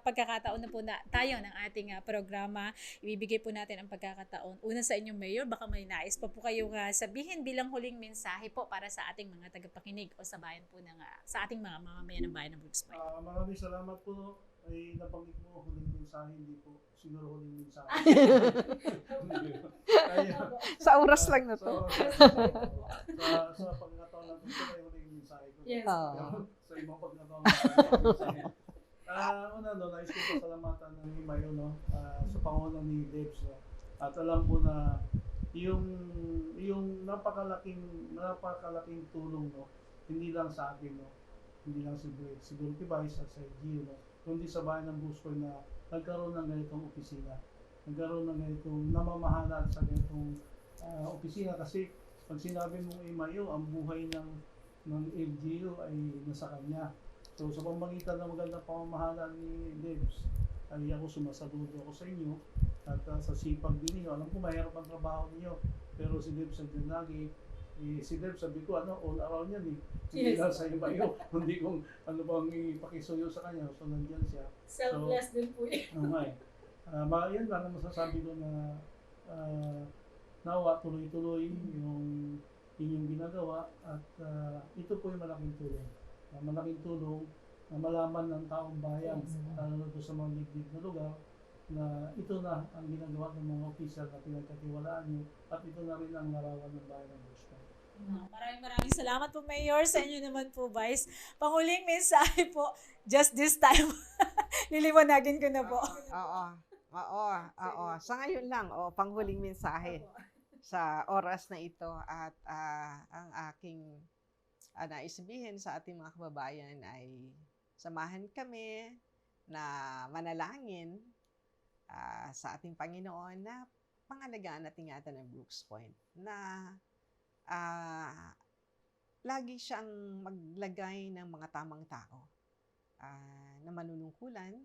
pagkakataon na po tayo ng ating programa. Ibibigay po natin ang pagkakataon. Una sa inyong Mayor, baka may nais pa po kayong sabihin bilang huling mensahe po para sa ating mga tagapakinig o sa bayan po sa ating mga mamamayan ng bayan ng Brooks Point. Maraming salamat po. Ay nabanggit mo huling mensahe, hindi po siguro huling mensahe. Sa oras lang na to. Sa pagkakataon lang ito ay huling mensahe ko. Yes. Sa ibang pagkakataon nais ko pasalamatan ng Himayo, sa pangunan ni Debs. At alam po na yung napakalaking tulong, hindi lang sa akin, hindi lang siguro kibay sa Gio, kundi sa bayan ng Brooks Point na nagkaroon ng ganitong opisina. Nagkaroon ng ganitong namamahala sa ganitong opisina kasi pag sinabi mong Himayo, ang buhay ng LGU ay nasa kanya. So sa pamamagitan ng magandang pamamahala ni Debs, ay ako sumasaludo ako sa inyo at sa sipag din niyo. Alam ko mahirap ang trabaho niyo, pero si Debs ay lagi. Si Debs, sabi ko, all around yan eh. Hindi lang sa Himayo, kundi kung ano bang ipakisuyo sa kanya. So nandiyan siya. Selfless din po yun. Yan lang ang masasabi ko na nawa tuloy-tuloy yung inyong ginagawa at ito po yung malaking tulong. Malaking tulong na malaman ng taong bayan, lalo na sa mga liglig na lugar, na ito na ang ginagawa ng mga opisyal na pinagkatiwalaan niyo at ito na rin ang larawan ng bayan ng Brooks Point. Maraming salamat po, Mayor. Sa inyo naman po, Vice. Panghuling mensahe po, just this time. Liliwanagin ko na po. Oo. Sa ngayon lang, panghuling mensahe sa oras na ito at ang aking naisabihin sa ating mga kababayan ay samahan kami na manalangin sa ating Panginoon na pangalagaan at ingatan ng Brooks Point na lagi siyang maglagay ng mga tamang tao na manunungkulan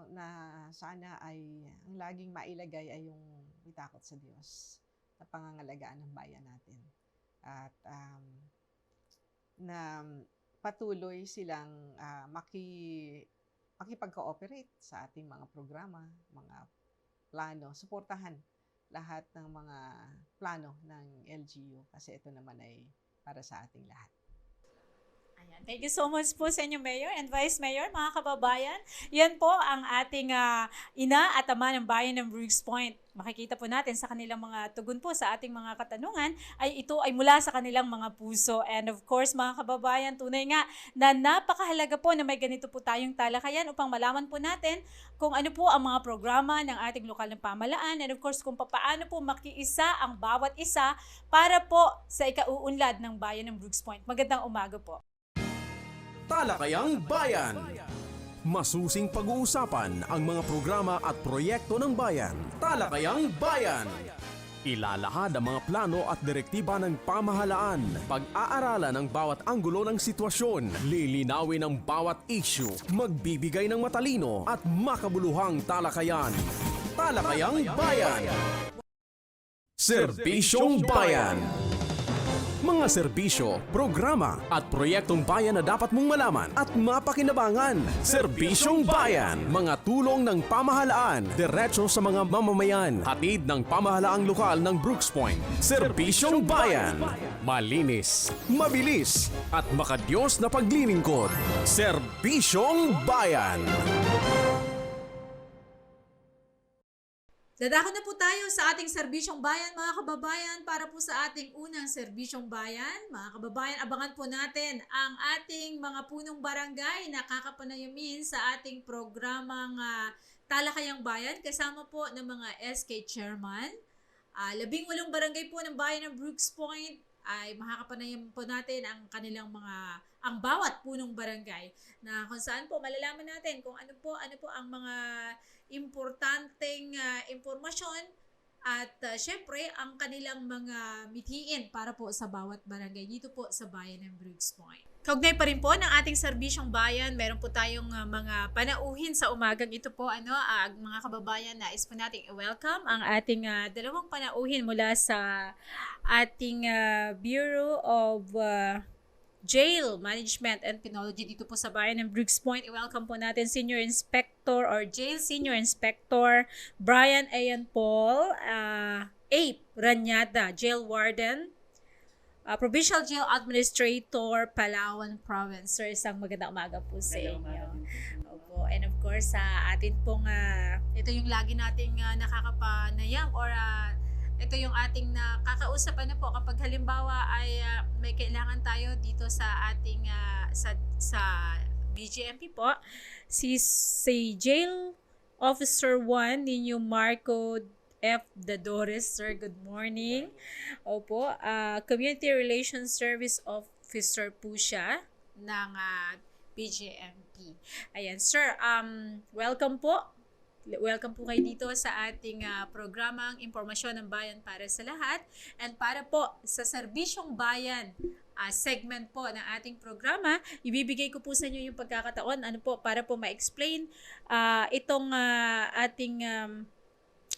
na sana ay ang laging mailagay ay yung itakot sa Diyos na pangangalagaan ng bayan natin. At na patuloy silang makipag-cooperate sa ating mga programa, mga plano, suportahan lahat ng mga plano ng LGU kasi ito naman ay para sa ating lahat. Ayan. Thank you so much po sa inyo, Mayor and Vice Mayor, mga kababayan. Yan po ang ating ina at ama ng bayan ng Brooks Point. Makikita po natin sa kanilang mga tugon po sa ating mga katanungan ay ito ay mula sa kanilang mga puso. And of course, mga kababayan, tunay nga na napakahalaga po na may ganito po tayong talakayan upang malaman po natin kung ano po ang mga programa ng ating lokal na pamahalaan and of course kung paano po makiisa ang bawat isa para po sa ikauunlad ng bayan ng Brooks Point. Magandang umaga po. Talakayang Bayan. Masusing pag-uusapan ang mga programa at proyekto ng bayan. Talakayang Bayan. Ilalahad ang mga plano at direktiba ng pamahalaan. Pag-aaralan ang bawat anggulo ng sitwasyon. Lilinawin ang bawat issue. Magbibigay ng matalino at makabuluhang talakayan. Talakayang Bayan. Serbisyong Bayan. Mga serbisyo, programa at proyektong bayan na dapat mong malaman at mapakinabangan. Serbisyong Bayan, mga tulong ng pamahalaan, diretso sa mga mamamayan, hatid ng pamahalaang lokal ng Brooks Point. Serbisyong Bayan, malinis, mabilis at makadiyos na paglilingkod. Serbisyong Bayan. Dadako na po tayo sa ating serbisyong bayan, mga kababayan, para po sa ating unang serbisyong bayan. Mga kababayan, abangan po natin ang ating mga punong barangay na kakapanayamin sa ating programang Talakayang Bayan kasama po ng mga SK Chairman. 18 barangay po ng bayan ng Brooks Point ay makakapanayam po natin ang kanilang ang bawat punong barangay na kung saan po malalaman natin kung ano po ang mga importanteng impormasyon at syempre ang kanilang mga mithiin para po sa bawat barangay dito po sa bayan ng Brooks Point. Kaugnay pa rin po ng ating serbisyong bayan, meron po tayong mga panauhin sa umagang ito po mga kababayan, nais po nating i-welcome ang ating dalawang panauhin mula sa ating Bureau of Jail Management and Penology dito po sa bayan ng Brooks Point. I-welcome po natin Senior Inspector or Jail Senior Inspector Brian Ayan Paul, Ape Ranyada, Jail Warden, Provincial Jail Administrator, Palawan Province. Sir, isang magandang umaga po sa inyo. Opo. And of course, sa atin pong, ito yung lagi nating nakakapanayam or ito yung ating nakakausap kapag halimbawa ay may kailangan tayo dito sa ating sa BGMP po, si Jail Officer 1 ninyo Marco F. Dadores. Sir, good morning. Opo, Community Relations Service Officer po siya ng BGMP. Ayan, sir, welcome po. Welcome po kayo dito sa ating programang Impormasyon ng Bayan para sa Lahat. And para po sa Serbisyong Bayan segment po ng ating programa, ibibigay ko po sa inyo yung pagkakataon para po ma-explain itong ating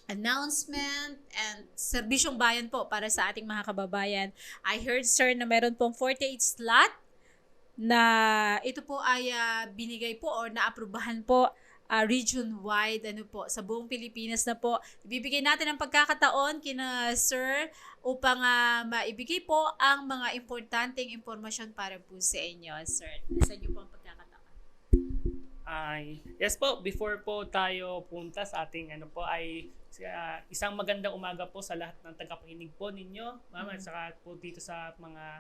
announcement and Serbisyong Bayan po para sa ating mga kababayan. I heard, sir, na meron pong 48 slot na ito po ay binigay po or naaprubahan po region-wide sa buong Pilipinas na po. Ibibigay natin ang pagkakataon kina sir upang maibigay po ang mga importanteng impormasyon para po sa inyo, sir. Sa inyo po ang pagkakataon. Yes po, before po tayo punta sa ating isang magandang umaga po sa lahat ng tagapakinig po ninyo, ma'am, at saka po dito sa mga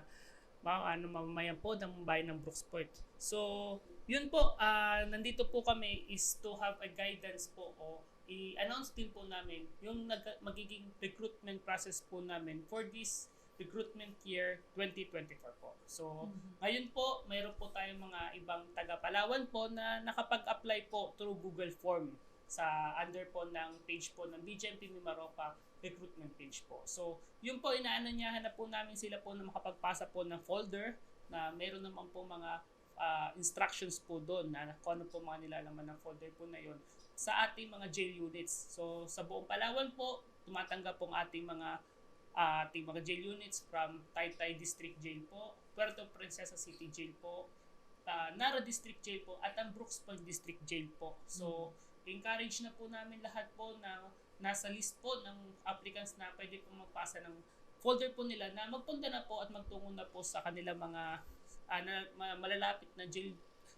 mamamayan po ng bayan ng Brooks Point. So, yun po, nandito po kami is to have a guidance po o i-announce din po namin yung magiging recruitment process po namin for this recruitment year 2024 po. So, ngayon po, mayroon po tayong mga ibang taga-Palawan po na nakapag-apply po through Google Form sa under po ng page po ng BGMP Mimaropa recruitment page po. So, yun po, inaanyayahan na po namin sila po na makapagpasa po ng folder na mayroon naman po mga instructions po doon na kung ano po mga nilalaman ng folder po na yun sa ating mga jail units. So, sa buong Palawan po, tumatanggap po ang ating mga ating mga jail units from Taytay District Jail po, Puerto Princesa City Jail po, Nara District Jail po, at ang Brooks Point District Jail po. So, encourage na po namin lahat po na nasa list po ng applicants na pwede po magpasa ng folder po nila na magpunta na po at magtungo na po sa kanilang mga malalapit na jail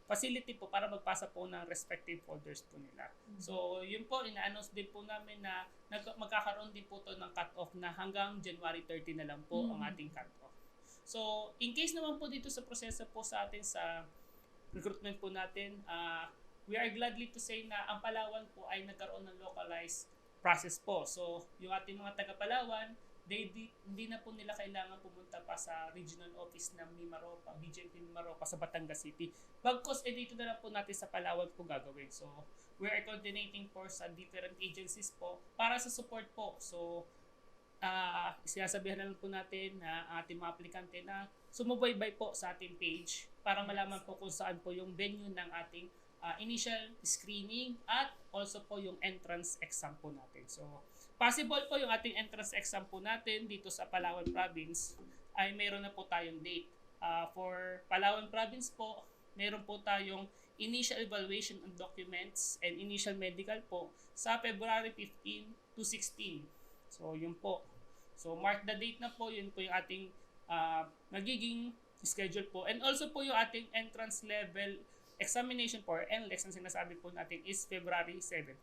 facility po para magpasa po ng respective folders po nila. So, yun po, ina-announce din po namin na magkakaroon din po to ng cut-off na hanggang January 30 na lang po ang ating cut-off. So, in case naman po dito sa proseso po sa atin sa recruitment po natin, we are gladly to say na ang Palawan po ay nagkaroon ng localized process po. So, yung ating mga taga-Palawan, hindi na po nila kailangan pumunta pa sa regional office ng Mimaropa, BJP Mimaropa sa Batangas City. Bagkos, dito na lang po natin sa Palawan po gagawin. So, we are coordinating for sa different agencies po para sa support po. So, sinasabihan na lang po natin na ating mga aplikante na sumubaybay po sa ating page para malaman po kung saan po yung venue ng ating initial screening at also po yung entrance exam po natin. So, possible po yung ating entrance exam po natin dito sa Palawan Province ay mayroon na po tayong date. For Palawan Province po, mayroon po tayong initial evaluation on documents and initial medical po sa February 15 to 16. So, yun po. So, mark the date na po. Yun po yung ating magiging schedule po. And also po yung ating entrance level examination for NLEX ang sinasabi po natin is February 17.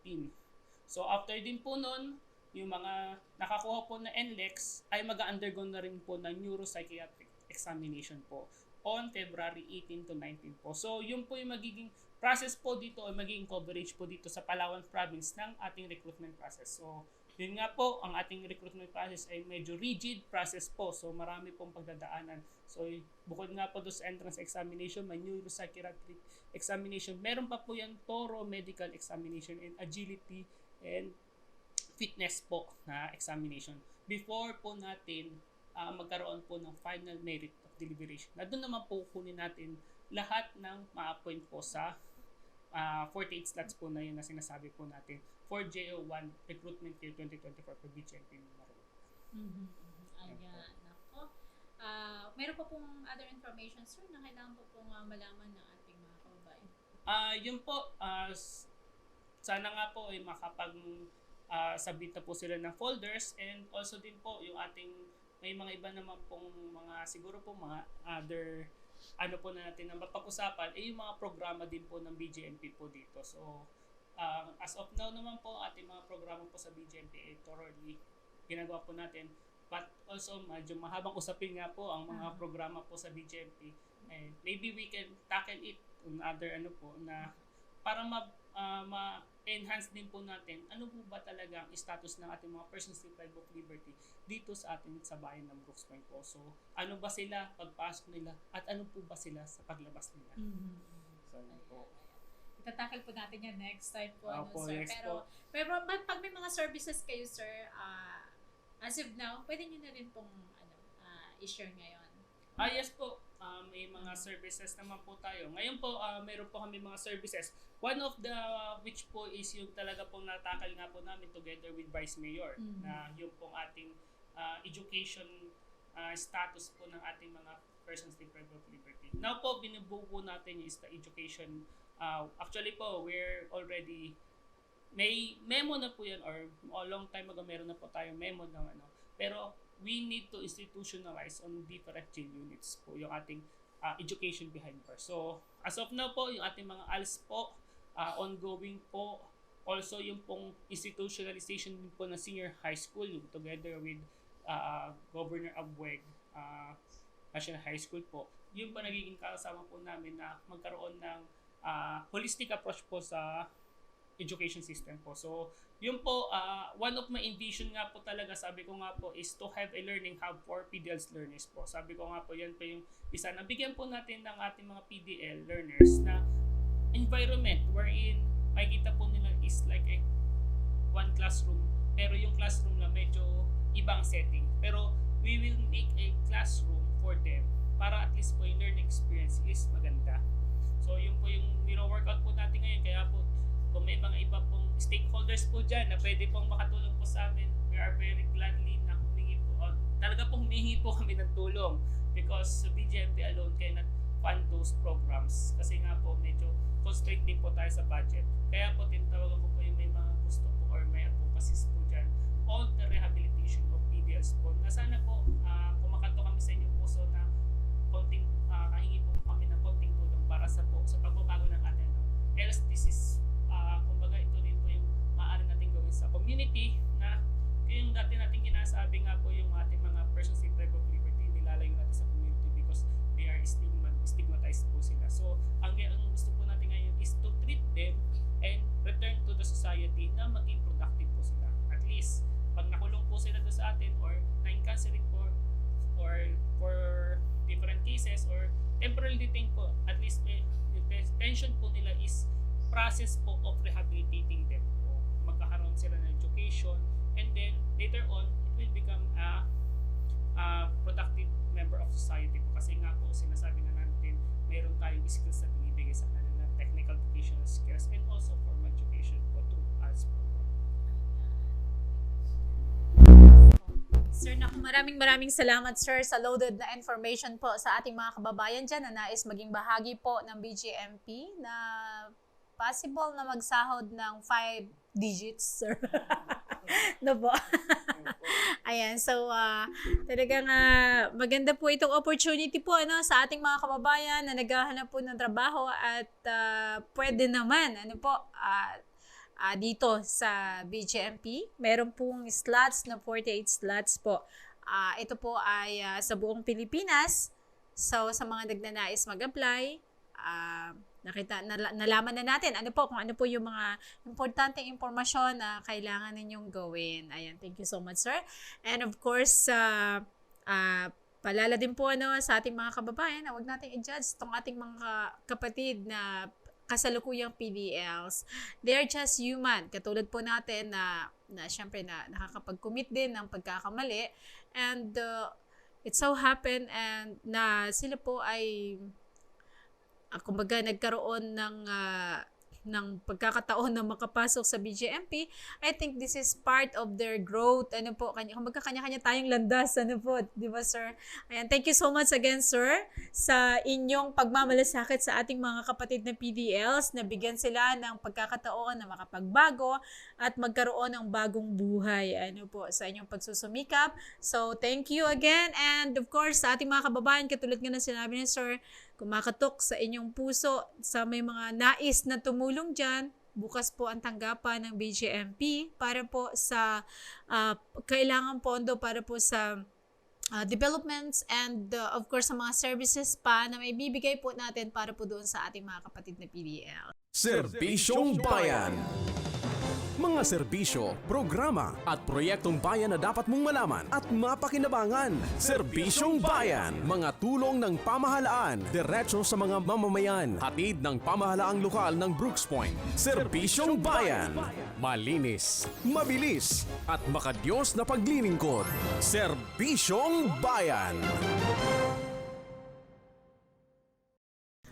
So, after din po nun, yung mga nakakuha po na NLEX ay mag-undergo na rin po ng neuropsychiatric examination po on February 18 to 19 po. So, yun po yung magiging process po dito o magiging coverage po dito sa Palawan Province ng ating recruitment process. So, yun nga po, ang ating recruitment process ay medyo rigid process po. So, marami pong pagdadaanan. So, bukod nga po doon sa entrance examination, may neuropsychiatric examination. Meron pa po yan thorough medical examination and agility and fitness po na examination before po natin magkaroon po ng final merit of deliberation. Na doon naman po kunin natin lahat ng ma-appoint po sa 48 slots po na yun na sinasabi po natin for JO1 Recruitment Year 2024 for BJP Mimaropa. Ayan, nako. Meron pa pong other information, sir, na kailangan po pong malaman ng ating mga kababayan? Yun po, sana nga po ay submit na po sila ng folders and also din po yung ating may mga iba naman pong mga siguro po mga other po na natin na mapag-usapan yung mga programa din po ng BJMP po dito. So as of now naman po ating mga programa po sa BJMP ay thoroughly ginagawa po natin, but also medyo mahabang usapin nga po ang mga programa po sa BJMP and maybe we can tackle it on other po na para ma-enhance din po natin ano po ba talaga ang status ng ating mga persons deprived of liberty dito sa ating sa bayan ng Brooks Point po. So, ano ba sila pagpasok nila at ano po ba sila sa paglabas nila? So, po. Itatakil po natin yan next time po, sir. Pero pag may mga services kayo, sir, as of now, pwede nyo na rin pong i-share ngayon. Yes po. May mga services naman po tayo. Ngayon po, meron po kami mga services. One of the which po is yung talaga pong natakal nga po namin together with Vice Mayor na yung pong ating education status po ng ating mga persons deprived of liberty. Now po, binubuo po natin is the education. Actually po, we're already may memo na po yan or a long time ago meron na po tayong memo ng pero we need to institutionalize on different jail units po yung ating education behind bars. So, as of now po, yung ating mga ALS po, ongoing po. Also, yung pong institutionalization din po ng senior high school, yung together with Governor Abweg National High School po. Yung po nagiging kasama po namin na magkaroon ng holistic approach po sa education system po. So, yun po, one of my envision nga po talaga, sabi ko nga po, is to have a learning hub for PDL's learners po. Sabi ko nga po, yan po yung isa. Nabigyan po natin ng ating mga PDL learners na environment wherein makikita po nila is like a one classroom. Pero yung classroom na medyo ibang setting. Pero we will make a classroom for them para at least po yung learning experience is maganda. So, yun po yung workout po natin ngayon. Kaya po, kung may mga iba pong stakeholders po dyan na pwede pong makatulong po sa amin, we are very gladly na humingi po talaga pong humihingi po kami ng tulong because BGMP alone cannot fund those programs kasi nga po medyo constraint din po tayo sa budget. Kaya po tinatawagan ko po yung may mga gusto po or may advocacies po dyan on the rehabilitation of PDLs po na sana po kumakanto kami sa inyong puso na konting kahingi po kami ng konting tulong para sa pagbabago ng atin. Else this is kumbaga ito din po yung maaari natin gawin sa community na yung dati natin kinasabi nga po yung ating mga persons deprived of liberty nilalayo natin sa community because they are stigmatized po sila. So ang gusto po natin ngayon is to treat them and return to the society na maging productive po sila. At least pag nakulong po sila doon sa atin or na-incarcerate po or for different cases or temporary detained po, at least yung detention po nila is process po of rehabilitating them po. Magkakaroon sila ng education and then later on it will become a productive member of society po kasi nga po sinasabi na natin meron tayong skills na binibigay sa kanila, technical vocational skills and also formal education po to us po. Sir, naku, maraming salamat sir sa loaded na information po sa ating mga kababayan dyan na nais maging bahagi po ng BGMP na possible na magsahod ng 5 digits, sir. No po? Ayan, so talagang maganda po itong opportunity po sa ating mga kababayan na naghahanap po ng trabaho at pwede naman dito sa BGMP. Meron pong slots na 48 slots po. Ito po ay sa buong Pilipinas. So sa mga nagnanais mag-apply, nalaman na natin kung ano po yung mga importanteng impormasyon na kailangan ninyong gawin. Ayan, thank you so much, sir. And of course, palala din po sa ating mga kababayan na huwag nating i-judge itong ating mga kapatid na kasalukuyang PDLs. They're just human. Katulad po natin na syempre na nakakapag-commit din ng pagkakamali. And it so happened and na sila po ay kumbaga nagkaroon ng pagkakataon na makapasok sa BGMP. I think this is part of their growth. Kumbaga kanya-kanya tayong landas. Di ba, sir? Ayan, thank you so much again, sir, sa inyong pagmamalasakit sa ating mga kapatid na PDLs na bigyan sila ng pagkakataon na makapagbago at magkaroon ng bagong buhay. Sa inyong pagsusumikap. So, thank you again. And of course, sa ating mga kababayan, katulad nga na sinabi ni sir, kumakatok sa inyong puso sa may mga nais na tumulong dyan, bukas po ang tanggapan ng BGMP para po sa kailangan pondo para po sa developments and of course sa mga services pa na may bibigay po natin para po doon sa ating mga kapatid na PDL. Serbisyong Bayan. Mga serbisyo, programa at proyektong bayan na dapat mong malaman at mapakinabangan. Serbisyong Bayan. Mga tulong ng pamahalaan, diretso sa mga mamamayan. Hatid ng pamahalaang lokal ng Brooks Point. Serbisyong Bayan. Malinis, mabilis at makadiyos na paglilingkod. Serbisyong Bayan.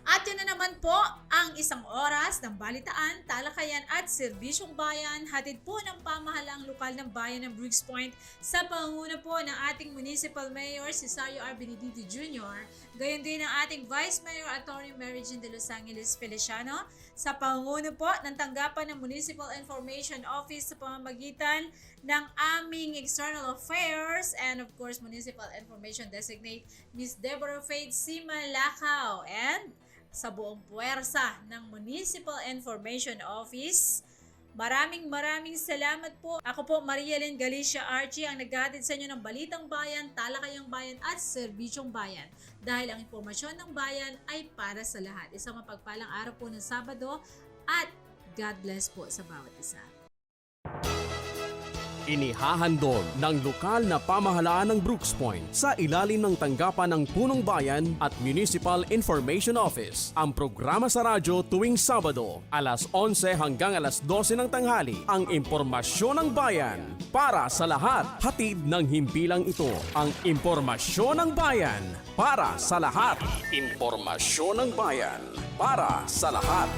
At yun na naman po ang isang oras ng balitaan, talakayan at serbisyong bayan, hatid po ng pamahalaang lokal ng bayan ng Brooks Point sa pangunguna po ng ating Municipal Mayor Cesario R. Benedito Jr., gayon din ang ating Vice Mayor Atty. Mary Jean de Los Angeles Feliciano, sa pangunguna po ng tanggapan ng Municipal Information Office sa pamamagitan ng aming External Affairs and of course Municipal Information Designate Ms. Deborah Faith Simalakaw, and sa buong puwersa ng Municipal Information Office. Maraming salamat po. Ako po, Maria Lynn Galicia Archie, ang naghahatid sa inyo ng Balitang Bayan, Talakayang Bayan at Serbisyong Bayan. Dahil ang impormasyon ng bayan ay para sa lahat. Isang mapagpalang araw po ng Sabado at God bless po sa bawat isa. Inihahandog ng lokal na pamahalaan ng Brooks Point sa ilalim ng tanggapan ng Punong Bayan at Municipal Information Office. Ang programa sa radyo tuwing Sabado, alas 11 hanggang alas 12 ng tanghali. Ang impormasyon ng bayan para sa lahat. Hatid ng himpilang ito. Ang impormasyon ng bayan para sa lahat. Impormasyon ng bayan para sa lahat.